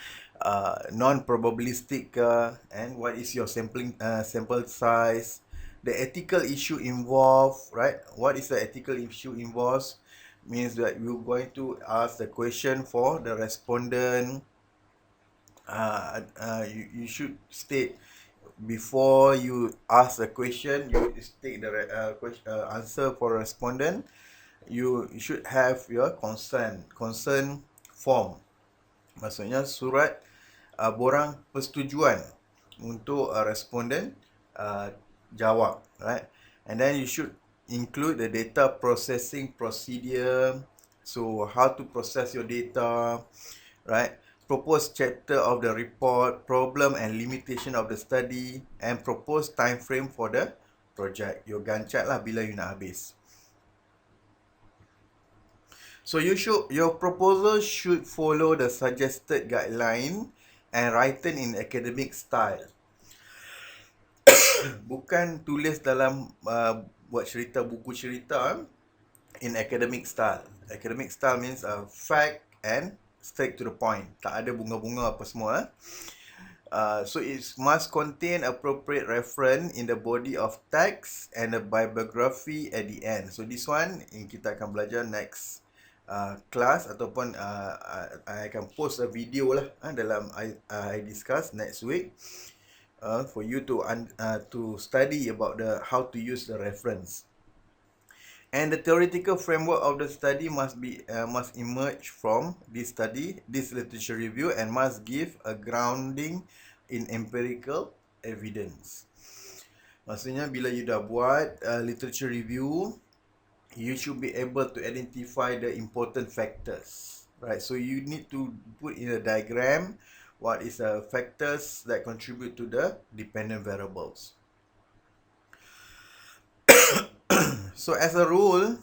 non-probabilistic ke, and what is your sample size, the ethical issue involved, right? What is the ethical issue involved? Means that you're going to ask the question for the respondent. You should state before you ask a question, you state the answer for respondent. You should have your concern form. Maksudnya surat borang persetujuan untuk respondent jawab, right? And then you should include the data processing procedure. So how to process your data, right? Proposed chapter of the report, problem and limitation of the study, and proposed time frame for the project. You gancat lah bila you nak habis. So your proposal should follow the suggested guideline and written in academic style. Bukan tulis dalam buat cerita, buku cerita in academic style. Academic style means fact and straight to the point. Tak ada bunga-bunga apa semua. So it must contain appropriate reference in the body of text and a bibliography at the end. So this one kita akan belajar next class, ataupun I akan post a video lah dalam I discuss next week for you to study about how to use the reference. And the theoretical framework of the study must emerge from this study, this literature review, and must give a grounding in empirical evidence. Maksudnya bila you dah buat literature review, you should be able to identify the important factors, right? So you need to put in a diagram what is the factors that contribute to the dependent variables. So as a rule,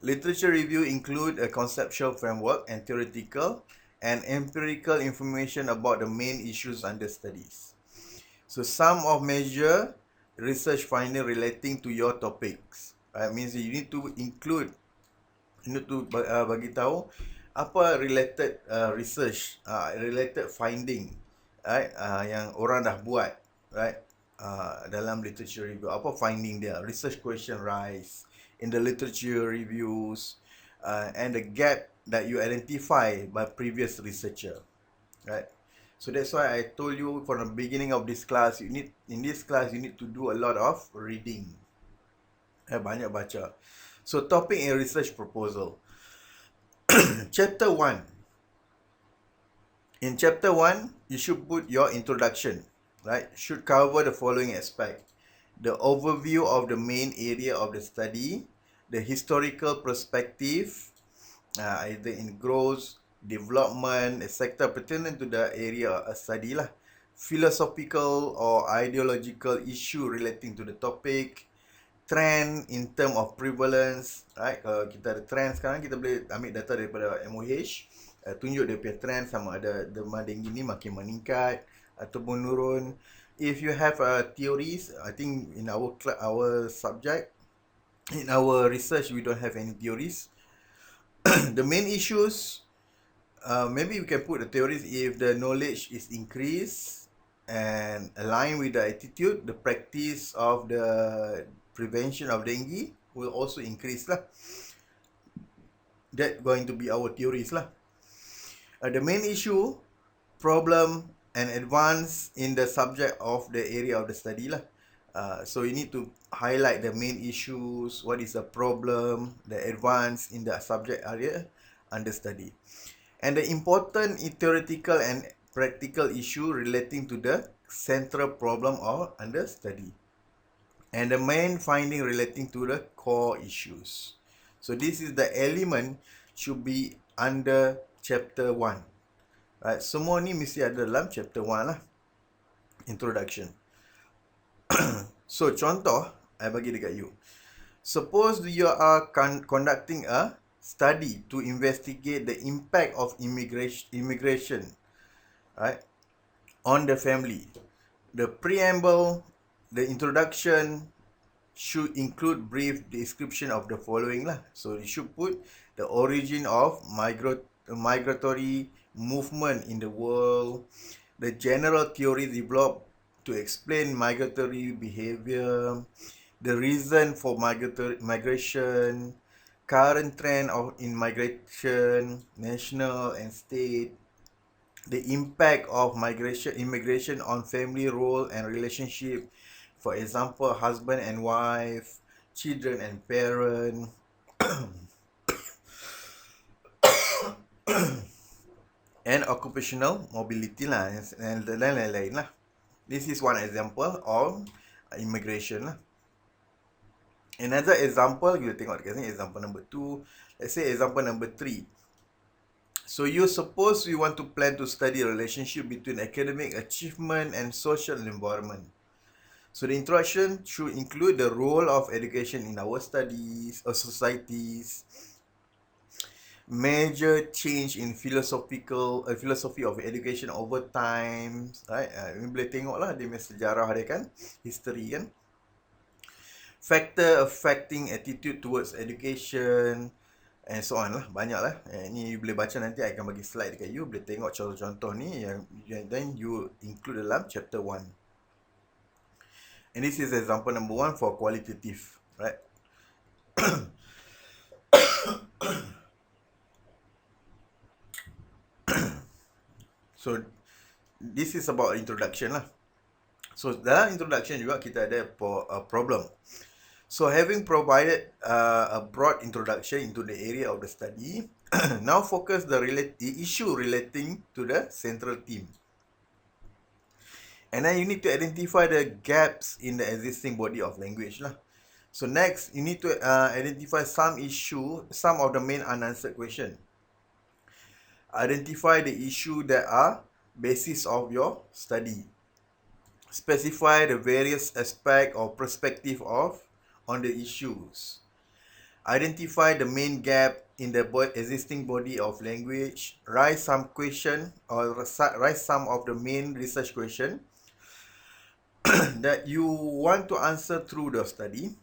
literature review include a conceptual framework and theoretical and empirical information about the main issues under studies. So some of measure research finding relating to your topics. Means you need to include, you need to bagi tahu apa related research, related finding, right? Yang orang dah buat, right? Dalam literature review, apa finding dia, research question rise in the literature reviews, and the gap that you identify by previous researcher, right? So that's why I told you from the beginning of this class, in this class you need to do a lot of reading, banyak baca. So topic and research proposal. Chapter 1. In chapter 1, you should put your introduction, right? Should cover the following aspect: the overview of the main area of the study, the historical perspective, either in growth, development, a sector pertinent to the area of study lah, philosophical or ideological issue relating to the topic, trend in term of prevalence, right? Kalau kita ada trend sekarang, kita boleh ambil data daripada MOH, tunjuk dia punya trend, sama ada demam denggi ni makin meningkat ataupun menurun. If you have theories, I think in our subject, in our research, we don't have any theories. The main issues, maybe we can put the theories if the knowledge is increased and aligned with the attitude, the practice of the prevention of dengue will also increase lah. That going to be our theories lah. The main issue, problem and advance in the subject of the area of the study lah. So you need to highlight the main issues, what is the problem, the advance in the subject area under study, and the important theoretical and practical issue relating to the central problem or under study, and the main finding relating to the core issues. So this is the element should be under chapter 1. Right, semua ni mesti ada dalam chapter 1 lah. Introduction. So contoh, I bagi dekat you. Suppose you are conducting a study to investigate the impact of immigration, right, on the family. The preamble, the introduction should include brief description of the following lah. So you should put the origin of migratory movement in the world, the general theory developed to explain migratory behavior, the reason for migration, current trend in migration, national and state, the impact of immigration on family role and relationship, for example, husband and wife, children and parent, and occupational mobility lah, and lain-lain lah. This is one example of immigration lah. Another example, kita tengok dekat sini, example number 2. Let's say example number 3. So you suppose we want to plan to study a relationship between academic achievement and social environment. So the introduction should include the role of education in our studies or societies, major change in philosophy of education over time, right? Ini boleh tengok lah dia punya sejarah dia kan, history kan. Factor affecting attitude towards education, and so on lah, banyak lah. Ni you boleh baca nanti, I akan bagi slide dekat you, boleh tengok contoh-contoh ni yang then you include dalam chapter 1. And this is example number 1 for qualitative, right? So this is about introduction lah. So dalam introduction juga kita ada problem. So having provided a broad introduction into the area of the study, now focus the issue relating to the central theme. And then you need to identify the gaps in the existing body of language lah. So next, you need to identify some of the main unanswered question. Identify the issue that are basis of your study. Specify the various aspect or perspective on the issues. Identify the main gap in the existing body of language. Write some question or write some of the main research question that you want to answer through the study.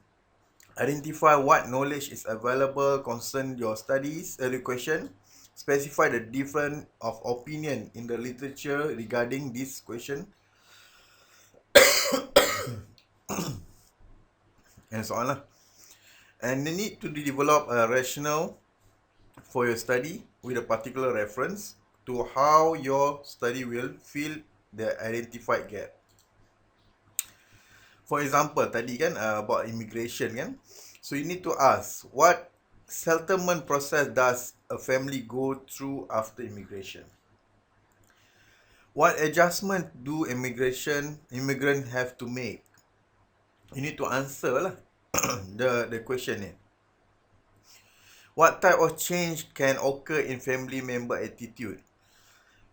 Identify what knowledge is available concern your studies, the question. Specify the difference of opinion in the literature regarding this question. And so on lah. And you need to develop a rationale for your study with a particular reference to how your study will fill the identified gap. For example, tadi kan about immigration kan. So you need to ask, what settlement process does a family go through after immigration? What adjustment do immigrant have to make? You need to answer lah the question ni. What type of change can occur in family member attitude?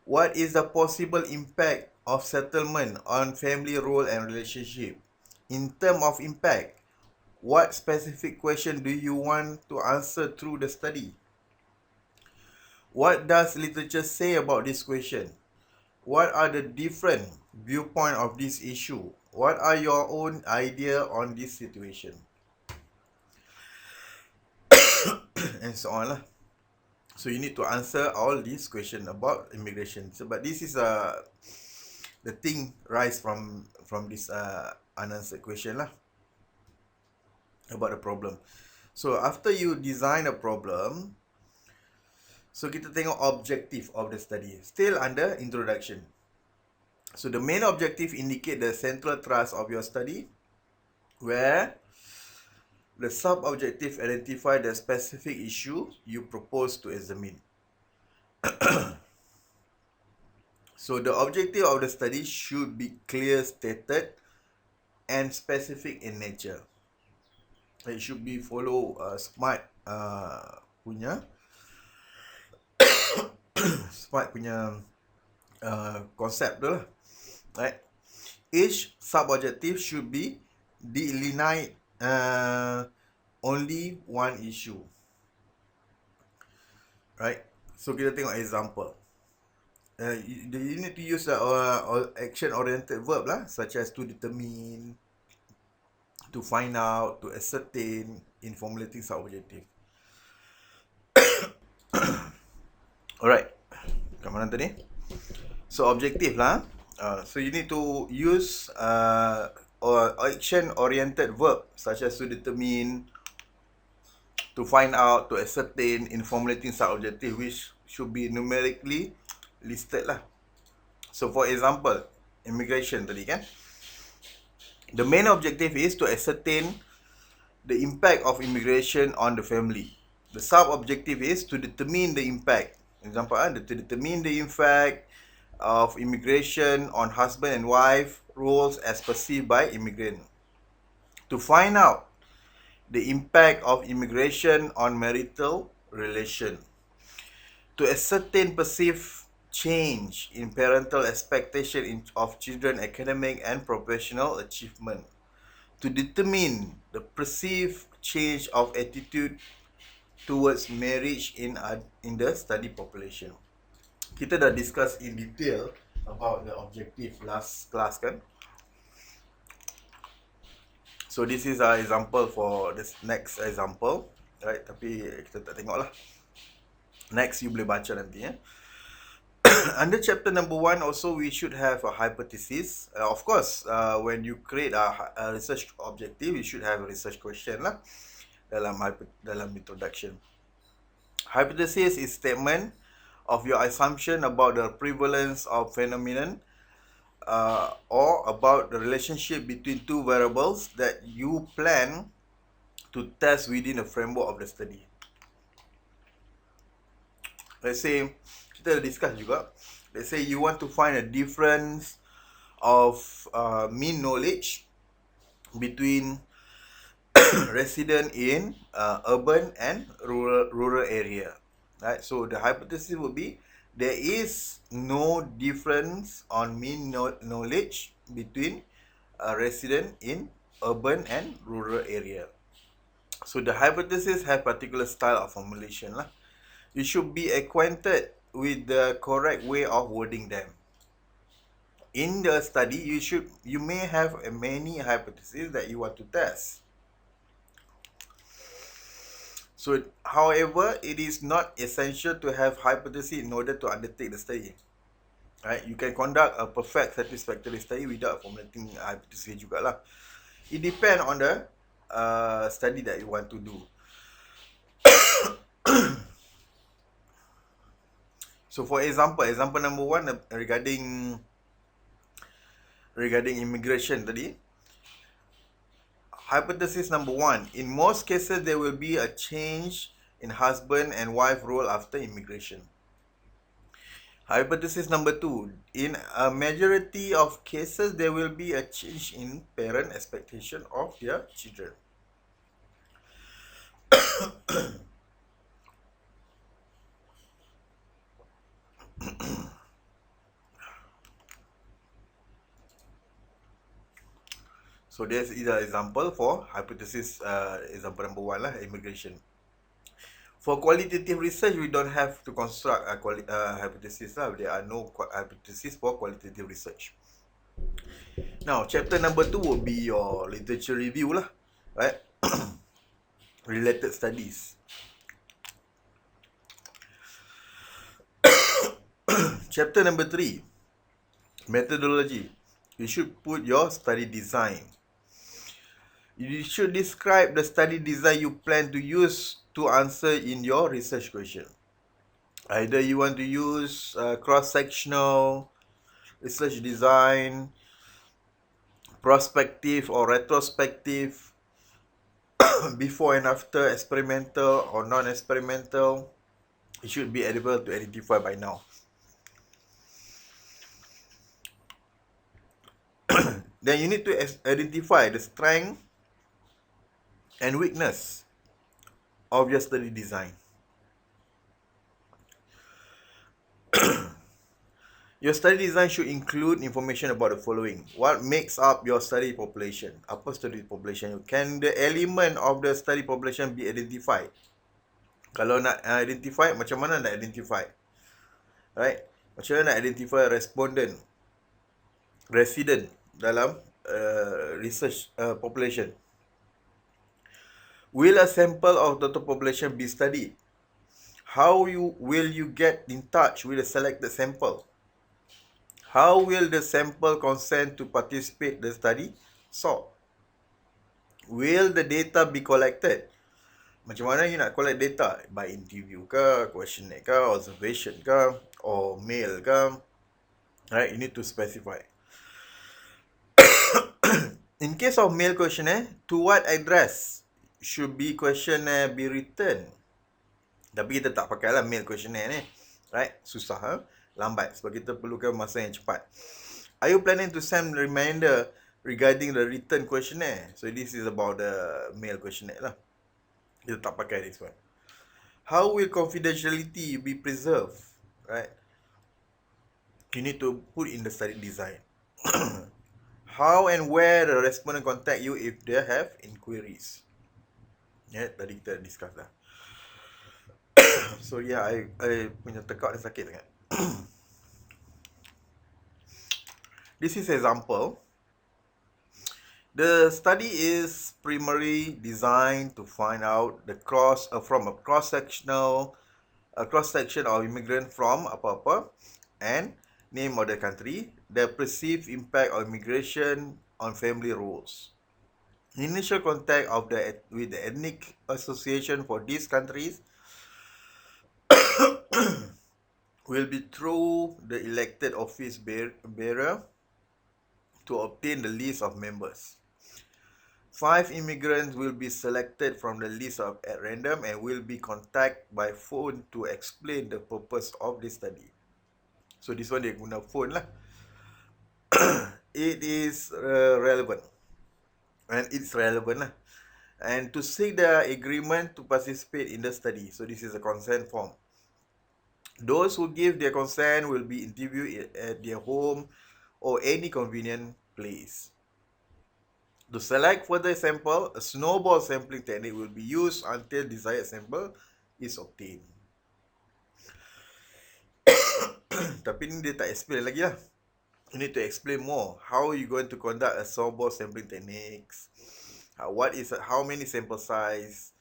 What is the possible impact of settlement on family role and relationship? In terms of impact, what specific question do you want to answer through the study? What does literature say about this question? What are the different viewpoints of this issue? What are your own idea on this situation? And so on lah. So you need to answer all these questions about immigration. So, but this is the thing rise from this unanswered question lah about the problem. So after you design a problem, so kita tengok objective of the study, still under introduction. So the main objective indicate the central thrust of your study, where the sub-objective identify the specific issue you propose to examine. So the objective of the study should be clear stated and specific in nature. It should be follow smart punya concept tu lah. Right? Each sub-objective should be delineate only one issue. Right? So kita tengok example. You need to use the action-oriented verb lah, such as to determine, to find out, to ascertain in formulating sub-objective. Alright. Kat mana tadi? So objective lah. So you need to use action-oriented verb such as to determine, to find out, to ascertain in formulating sub-objective, which should be numerically listed lah. So for example, immigration tadi kan. The main objective is to ascertain the impact of immigration on the family. The sub-objective is to determine the impact. Example, to determine the impact of immigration on husband and wife roles as perceived by immigrant. To find out the impact of immigration on marital relation. To ascertain perceived change in parental expectation of children academic and professional achievement. To determine the perceived change of attitude towards marriage in the study population. Kita dah discuss in detail about the objective last class kan. So this is an example for this next example, right? Tapi kita tak tengok lah. Next you boleh baca nanti ya. Under chapter number 1 also we should have a hypothesis. Of course, when you create a research objective, you should have a research question lah dalam introduction. Hypothesis is statement of your assumption about the prevalence of phenomenon or about the relationship between two variables that you plan to test within the framework of the study. Let's say, kita discuss juga, let's say you want to find a difference of mean knowledge between resident in urban and rural area. Right? So the hypothesis would be there is no difference on mean knowledge between resident in urban and rural area. So the hypothesis have particular style of formulation lah. You should be acquainted with the correct way of wording them. In the study, you may have many hypotheses that you want to test. So, however, it is not essential to have hypothesis in order to undertake the study. Right? You can conduct a perfect satisfactory study without formulating hypothesis jugalah. It depends on the study that you want to do. So for example number 1 regarding immigration tadi. Hypothesis number 1, in most cases there will be a change in husband and wife role after immigration. Hypothesis number 2, in a majority of cases there will be a change in parent expectation of their children. So this is an example for hypothesis, example number 1 lah, immigration. For qualitative research, we don't have to construct a hypothesis lah. There are no hypothesis for qualitative research. Now, chapter number 2 will be your literature review lah, right? Related studies. Chapter number 3, methodology. You should put your study design. You should describe the study design you plan to use to answer in your research question. Either you want to use cross-sectional research design, prospective or retrospective, before and after, experimental or non-experimental. It should be able to identify by now. Then you need to identify the strength and weakness of your study design. Your study design should include information about the following. What makes up your study population? Apa study population? Can the element of the study population be identified? Kalau nak identify, macam mana nak identify? Right? Macam mana nak identify resident dalam research population? Will a sample of total population be studied? How will you get in touch with a selected sample? How will the sample consent to participate in the study? So, will the data be collected? Macam mana you nak collect data? By interview ke, questionnaire ke, observation ke, or mail ke? Right, you need to specify. In case of mail questionnaire, to what address should be questionnaire be written? Tapi kita tak pakailah mail questionnaire ni. Right? Susah, lambat sebab kita perlukan masa yang cepat. Are you planning to send reminder regarding the written questionnaire? So this is about the mail questionnaire lah. Kita tak pakai this one. How will confidentiality be preserved? Right? You need to put in the study design. How and where the respondent contact you if they have inquiries. Ya, tadi kita discuss dah. So yeah, I punya tekak ni sakit sangat. This is example. The study is primarily designed to find out the from a cross section of immigrant from apa-apa and name of the country, the perceived impact of immigration on family roles. Initial contact with the ethnic association for these countries will be through the elected office bearer to obtain the list of members. 5 immigrants will be selected from the list at random and will be contacted by phone to explain the purpose of this study. So this one dia guna phone lah. It is relevant. And it's relevant lah. And to seek the agreement to participate in the study. So this is a consent form. Those who give their consent will be interviewed at their home or any convenient place. To select further sample, a snowball sampling technique will be used until desired sample is obtained. Tapi ni dia tak explain lagi lah. You need to explain more. How are you going to conduct a snowball sampling techniques? How many sample size?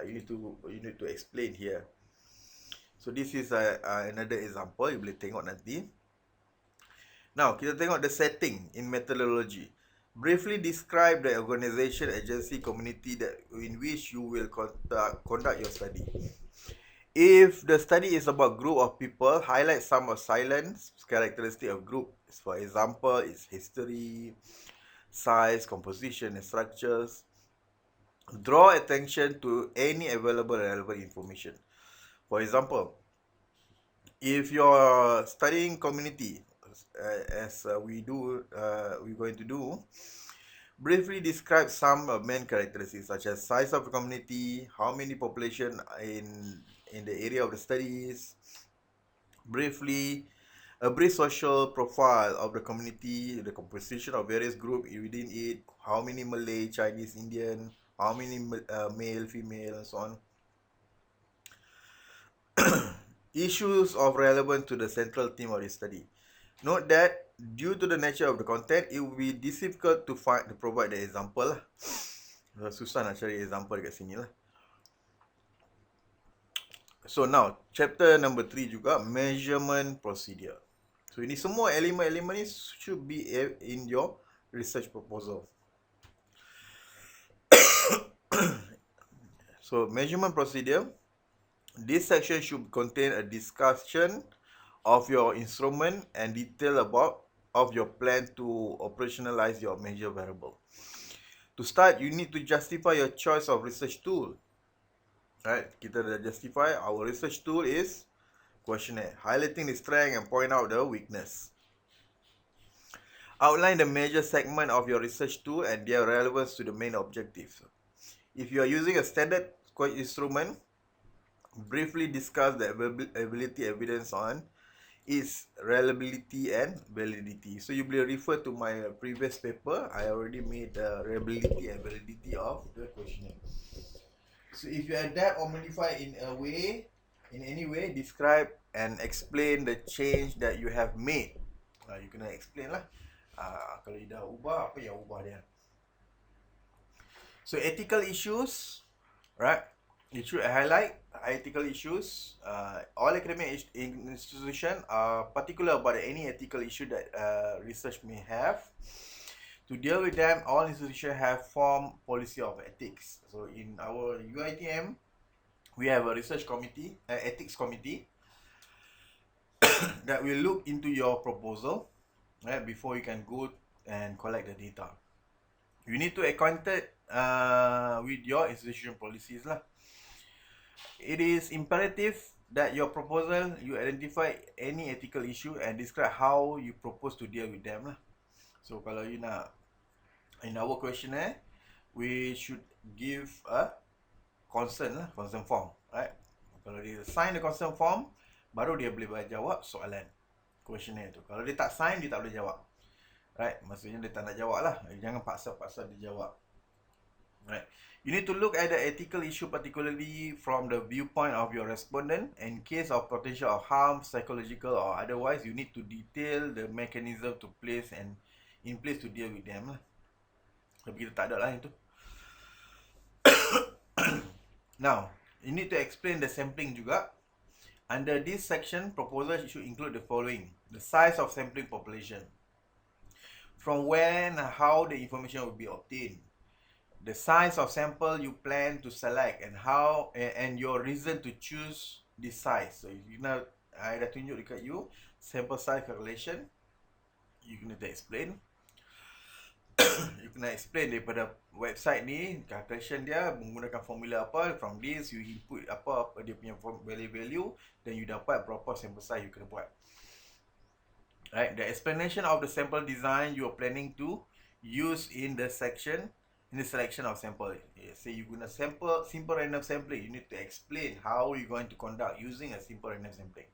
You need to explain here. So this is another example. You boleh tengok nanti. Now, kita tengok the setting in methodology. Briefly describe the organization, agency, community in which you will conduct your study. If the study is about group of people, highlight some of silence characteristic of group. For example, its history, size, composition, and structures. Draw attention to any available relevant information. For example, if you're studying community, as we're going to do, briefly describe some main characteristics such as size of the community, how many population in the area of the studies, a brief social profile of the community, the composition of various groups within it, how many Malay, Chinese, Indian, how many male, female, and so on. Issues of relevance to the central theme of the study. Note that due to the nature of the content, it will be difficult to provide the example lah. Susah nak cari example dekat sini lah. So now, chapter number 3 juga, measurement procedure. So ini semua elemen-elemen ni should be in your research proposal. So measurement procedure, this section should contain a discussion of your instrument and detail of your plan to operationalize your measure variable. To start, you need to justify your choice of research tool. Right? Kita dah justify our research tool is questionnaire, highlighting the strength and point out the weakness. Outline the major segment of your research tool and their relevance to the main objective. If you are using a standard instrument, briefly discuss the availability evidence on its reliability and validity. So you will refer to my previous paper. I already made the reliability and validity of the questionnaire. So if you adapt or modify in any way, describe and explain the change that you have made. You kena explain lah. Kalau you dah ubah, apa yang ubah dia. So ethical issues, right? You should highlight ethical issues. All academic institutions are particular about any ethical issue that research may have. To deal with them, all institutions have formed policy of ethics. So in our UiTM, we have a research committee, ethics committee, that will look into your proposal, right, before you can go and collect the data. You need to acquainted with your institution policies lah. It is imperative that your proposal, you identify any ethical issue and describe how you propose to deal with them lah. So kalau you nak, in our questionnaire, we should give a concern lah, concern form, right? Kalau dia sign the concern form, baru dia boleh jawab soalan questionnaire tu. Kalau dia tak sign, dia tak boleh jawab. Right? Maksudnya dia tak nak jawab lah. Jangan paksa-paksa dia jawab. Right? You need to look at the ethical issue particularly from the viewpoint of your respondent. In case of potential of harm, psychological or otherwise, you need to detail the mechanism to place and in place to deal with them lah. Tapi kita tak ada lah itu. Now, you need to explain the sampling juga. Under this section, proposal should include the following: the size of sampling population, from when and how the information will be obtained, the size of sample you plan to select, and how and your reason to choose this size. So you know, I dah tunjuk dekat you sample size calculation. You kena explain. You kena explain daripada website ni, calculation dia menggunakan formula apa. From this you input apa dia punya value, then you dapat berapa sample size you kena buat. Right, the explanation of the sample design you are planning to use in the section, in the selection of sample. Say you gonna simple random sampling, you need to explain how you're going to conduct using a simple random sampling.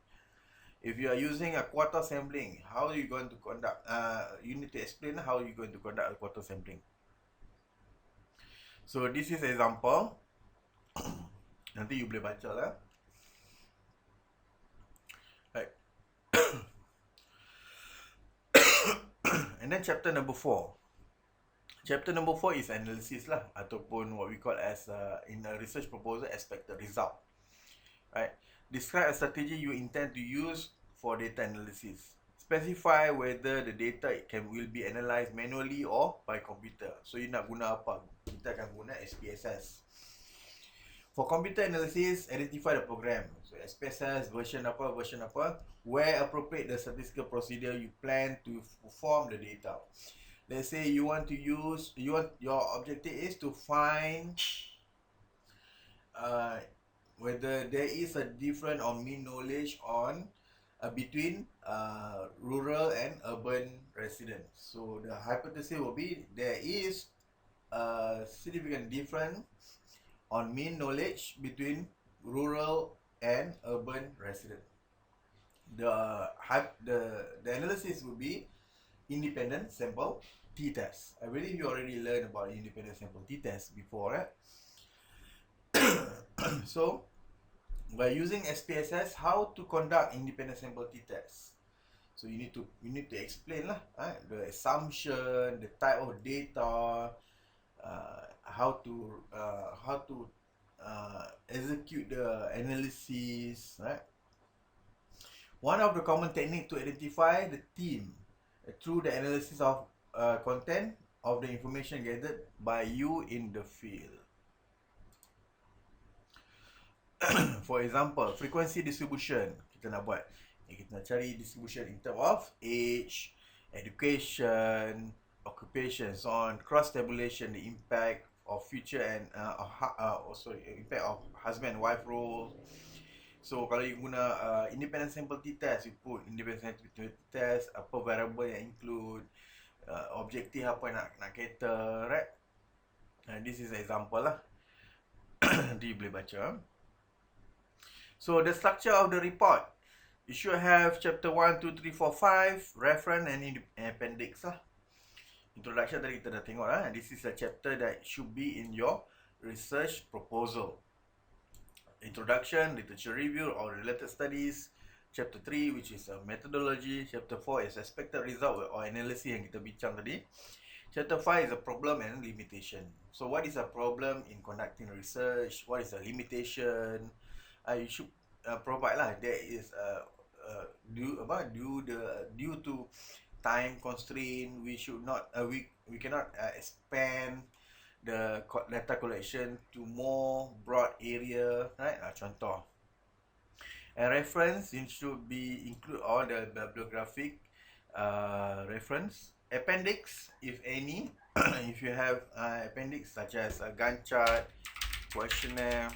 If you are using a quarter sampling, how are you going to conduct? You need to explain how you're going to conduct a quarter sampling. So this is example. Nanti you boleh baca lah. Right. And then chapter number 4. Chapter number 4 is analysis lah, ataupun what we call as in a research proposal, expected result. Right. Describe a strategy you intend to use for data analysis. Specify whether the data will be analyzed manually or by computer. So you nak guna apa? Kita akan guna SPSS. For computer analysis, identify the program. So SPSS version apa, where appropriate the statistical procedure you plan to form the data. Let's say you want to use, your objective is to find whether there is a difference or mean knowledge on between rural and urban residents. So the hypothesis will be there is a significant difference on mean knowledge between rural and urban residents. The analysis will be independent sample t-test. I believe you already learned about independent sample t-test before, right? So, by using SPSS, how to conduct independent sample t-test? So you need to explain lah, the assumption, the type of data, how to execute the analysis, right? One of the common techniques to identify the theme through the analysis of content of the information gathered by you in the field. For example, frequency distribution. Kita nak buat, kita nak cari distribution in terms of age, education, occupation, so on. Cross tabulation, the impact of future and impact of husband and wife role. So kalau you guna independent sample t-test, you put independent sample t-test, apa variable yang include, objektif apa yang nak cater, right? This is an example lah. Nanti you boleh baca. So the structure of the report, you should have chapter 1, 2, 3, 4, 5, reference and appendix lah. Introduction tadi kita dah tengok lah. This is a chapter that should be in your research proposal. Introduction, literature review or related studies. Chapter 3, which is methodology. Chapter 4 is expected result or analysis yang kita bincang tadi. Chapter 5 is a problem and limitation. So what is a problem in conducting research? What is a limitation? You should provide lah. There is due to time constraint, we should not we cannot expand the data collection to more broad area, right? Contoh. And reference, it should be include all the bibliographic reference. Appendix, if any, if you have appendix such as a Gantt chart, questionnaire,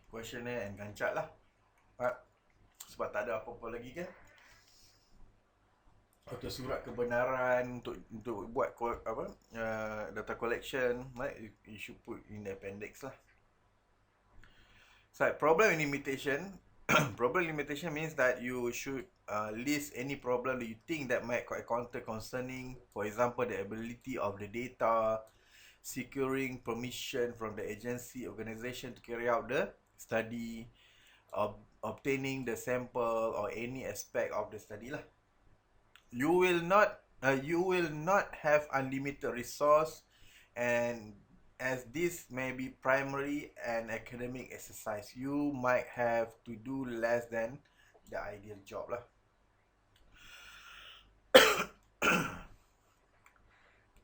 questionnaire and Gantt chart lah. Sebab tak ada apa-apa lagi kan? Atau surat kebenaran untuk buat data collection, right? You should put in the appendix lah. So problem and limitation. Problem limitation means that you should list any problem that you think that might encounter concerning, for example, the ability of the data, securing permission from the agency organization to carry out the study, obtaining the sample or any aspect of the study lah. You will not have unlimited resource, and as this may be primary and academic exercise, you might have to do less than the ideal job lah.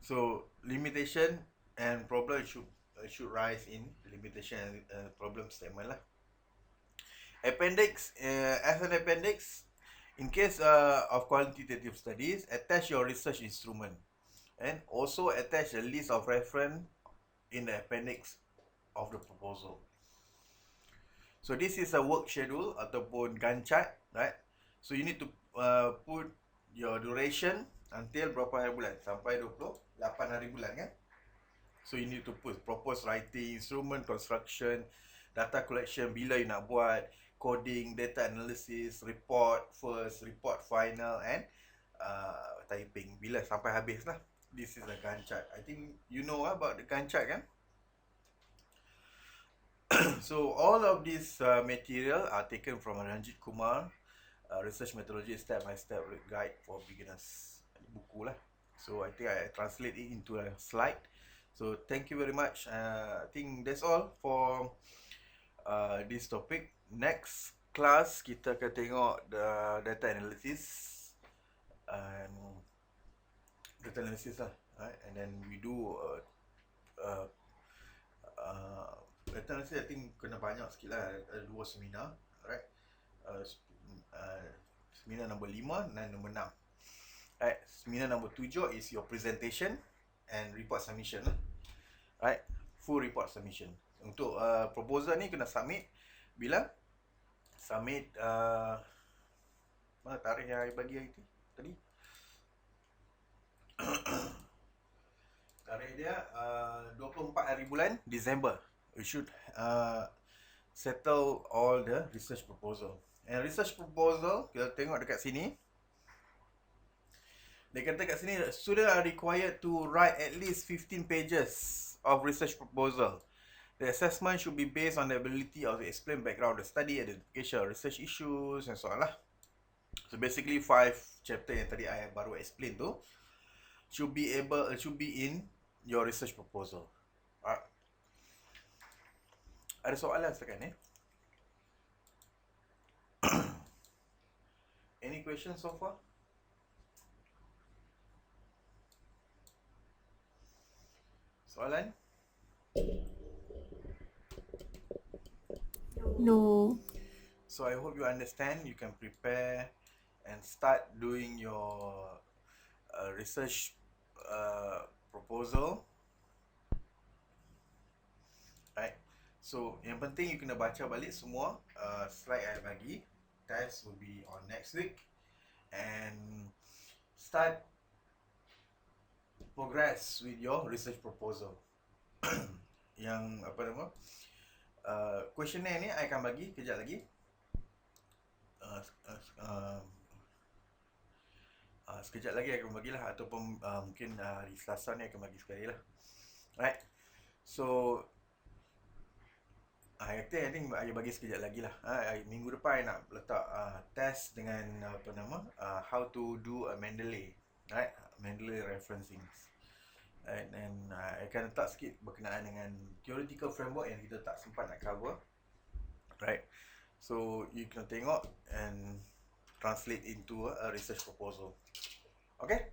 So limitation and problem should rise in limitation and problem statement lah. Appendix, as an appendix, in case of quantitative studies, attach your research instrument and also attach a list of reference in the appendix of the proposal. So this is a work schedule ataupun Gantt chart, right? So you need to put your duration until berapa hari bulan? Sampai 28 hari bulan kan? So you need to put proposed writing, instrument construction, data collection, bila you nak buat, coding, data analysis, report first, report final and typing. Bila sampai habis lah. This is a Gantt chart. I think you know about the Gantt chart kan? So all of this material are taken from Ranjit Kumar, Research Methodology Step by Step Guide for Beginners. Buku lah. So I think I translate it into a slide. So thank you very much. I think that's all for this topic. Next class kita akan tengok the data analysis and data analysis lah, right? And then we do data analysis. I think kena banyak sikit lah, ada 2 seminar, right? Seminar nombor 5 dan nombor 6. Right, seminar nombor 7 is your presentation and report submission lah, right? Full report submission. Untuk proposal ni kena submit bila? Submit mana tarikh yang I bagi hari tu tadi? Tarikh dia 24 hari bulan Disember. We should settle all the research proposal. And research proposal, kita tengok dekat sini. Dia kata kat sini, students are required to write at least 15 pages of research proposal. The assessment should be based on the ability of the explain background of the study, identification of research issues and so on lah. So basically 5 chapter yang tadi I baru explain tu should be in your research proposal. Alright. Ada soalan setakat ni? Any questions so far? Soalan? No. So I hope you understand. You can prepare and start doing your research proposal. Right. So yang penting you kena baca balik semua slide I bagi. Test will be on next week. And start progress with your research proposal. Yang apa nama? Questionnaire ni I akan bagi kejap lagi. Sekejap lagi akan bagilah, ataupun mungkin hari Selasa ni akan bagi sekali lah. Right. So I think I bagi sekejap lagi lah. Minggu depan I nak letak test dengan how to do a Mendeley, right? Mendeley referencing. Right? And I akan letak sikit berkenaan dengan theoretical framework yang kita tak sempat nak cover. Right. So you can tengok and translate into a research proposal. Okay?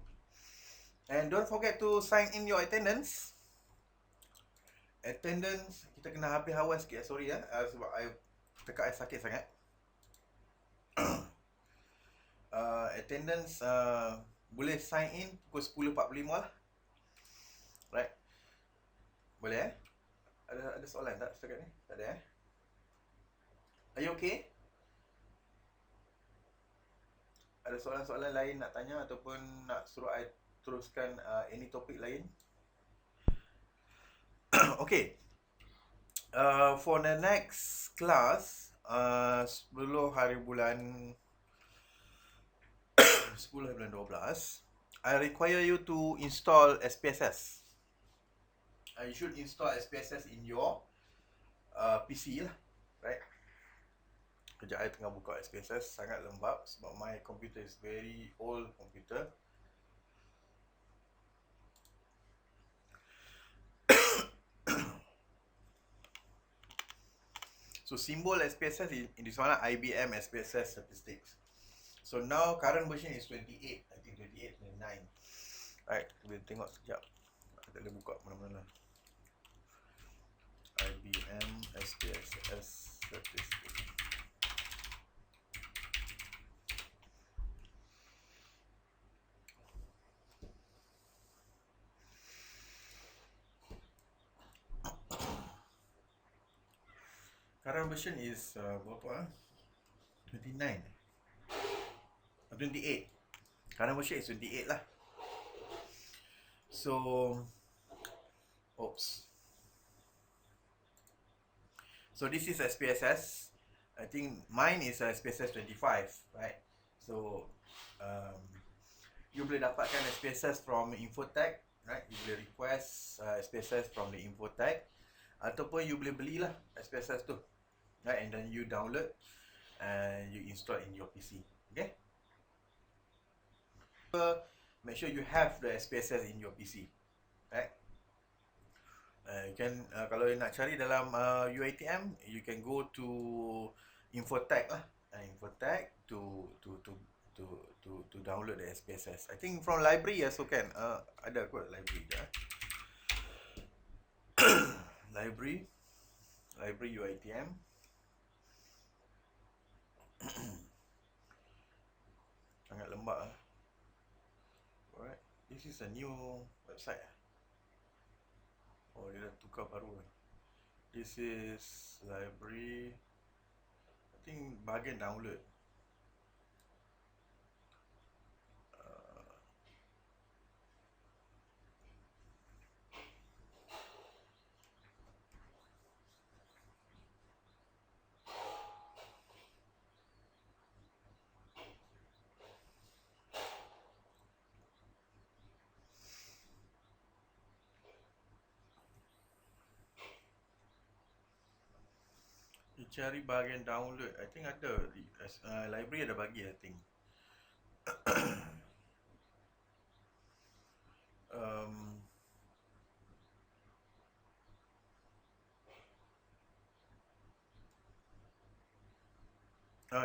And don't forget to sign in your attendance. Attendance, kita kena habis hawan sikit, sorry sebab tekak I sakit sangat. Attendance boleh sign in pukul 10.45 lah. Right. Boleh Ada soalan tak setakat ni? Tak ada Are you okay? Ada soalan-soalan lain nak tanya ataupun nak suruh I teruskan any topik lain? Okay. For the next class, 10 hari bulan 10 hari bulan 12, I require you to install SPSS. You should install SPSS in your PC lah, right? Kejap I tengah buka SPSS, sangat lembab sebab my computer is very old computer. So simbol SPSS in this one IBM SPSS statistics. So now current version is 28, I think 28, 29. Right, kita tengok sekejap. Tak boleh buka mana-mana. IBM SPSS statistics. Current version is berapa 29 28. Current version is 28 lah. So So this is SPSS. I think mine is SPSS 25, right? So you boleh dapatkan SPSS from Infotech, right? You boleh request SPSS from the Infotech, ataupun you boleh belilah SPSS tu, right? And then you download and you install in your PC. Okay? Make sure you have the SPSS in your PC, right? You can kalau nak cari dalam UiTM, you can go to Infotech lah, Infotech to download the SPSS. I think from library also can. Ada kot library dah. library UiTM. Sangat lembab lah. Alright, this is a new website. Oh, dia dah tukar baru. This is library. I think bahagian download. Cari bahagian download. I think ada library ada bagi, I think.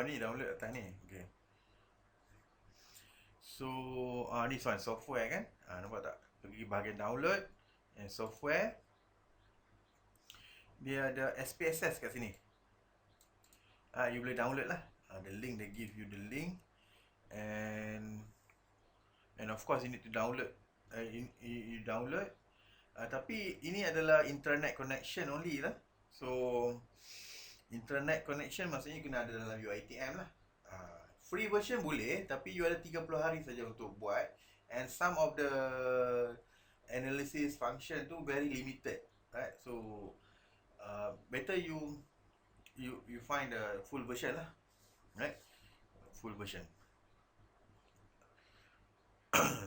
Ni download atas ni. Okay. So this one software kan. Nampak tak? Pergi bahagian download and software. Dia ada SPSS kat sini. You boleh download lah. The link, they give you the link, and of course you need to download. You download. Tapi ini adalah internet connection only lah. So internet connection maksudnya kena ada dalam UiTM lah. Free version boleh, tapi you ada 30 hari saja untuk buat, and some of the analysis function tu very limited, right? So better you find the full version lah, right? Full version.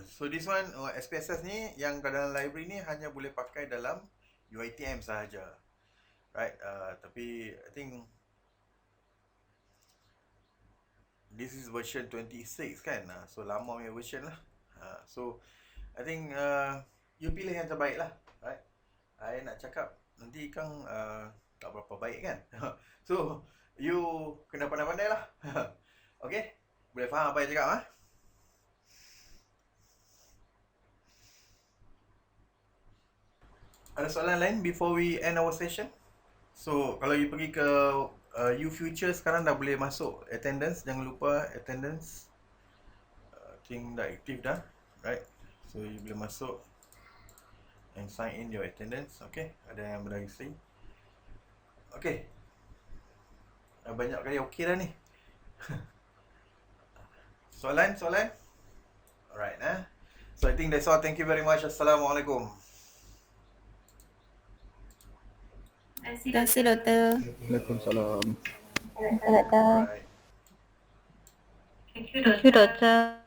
So this one SPSS ni yang dalam library ni hanya boleh pakai dalam UiTM sahaja. Right? Tapi I think this is version 26 kan. So lama punya version lah. So I think you pilih yang terbaik lah. Right? I nak cakap nanti Kang tak berapa baik kan. So you kena pandai-pandai lah. Okay? Boleh faham apa yang cakap Ada soalan lain before we end our session? So kalau you pergi ke U Future sekarang dah boleh masuk attendance. Jangan lupa attendance. I think dah aktif dah. Right? So you boleh masuk and sign in your attendance. Okay? Ada yang berregistry. Okay. Dah banyak kali okay dah ni. Soalan? Alright So I think that's all. Thank you very much. Assalamualaikum. Terima kasih, Doktor. Waalaikumsalam. Doktor. Alright. Thank you, Doktor.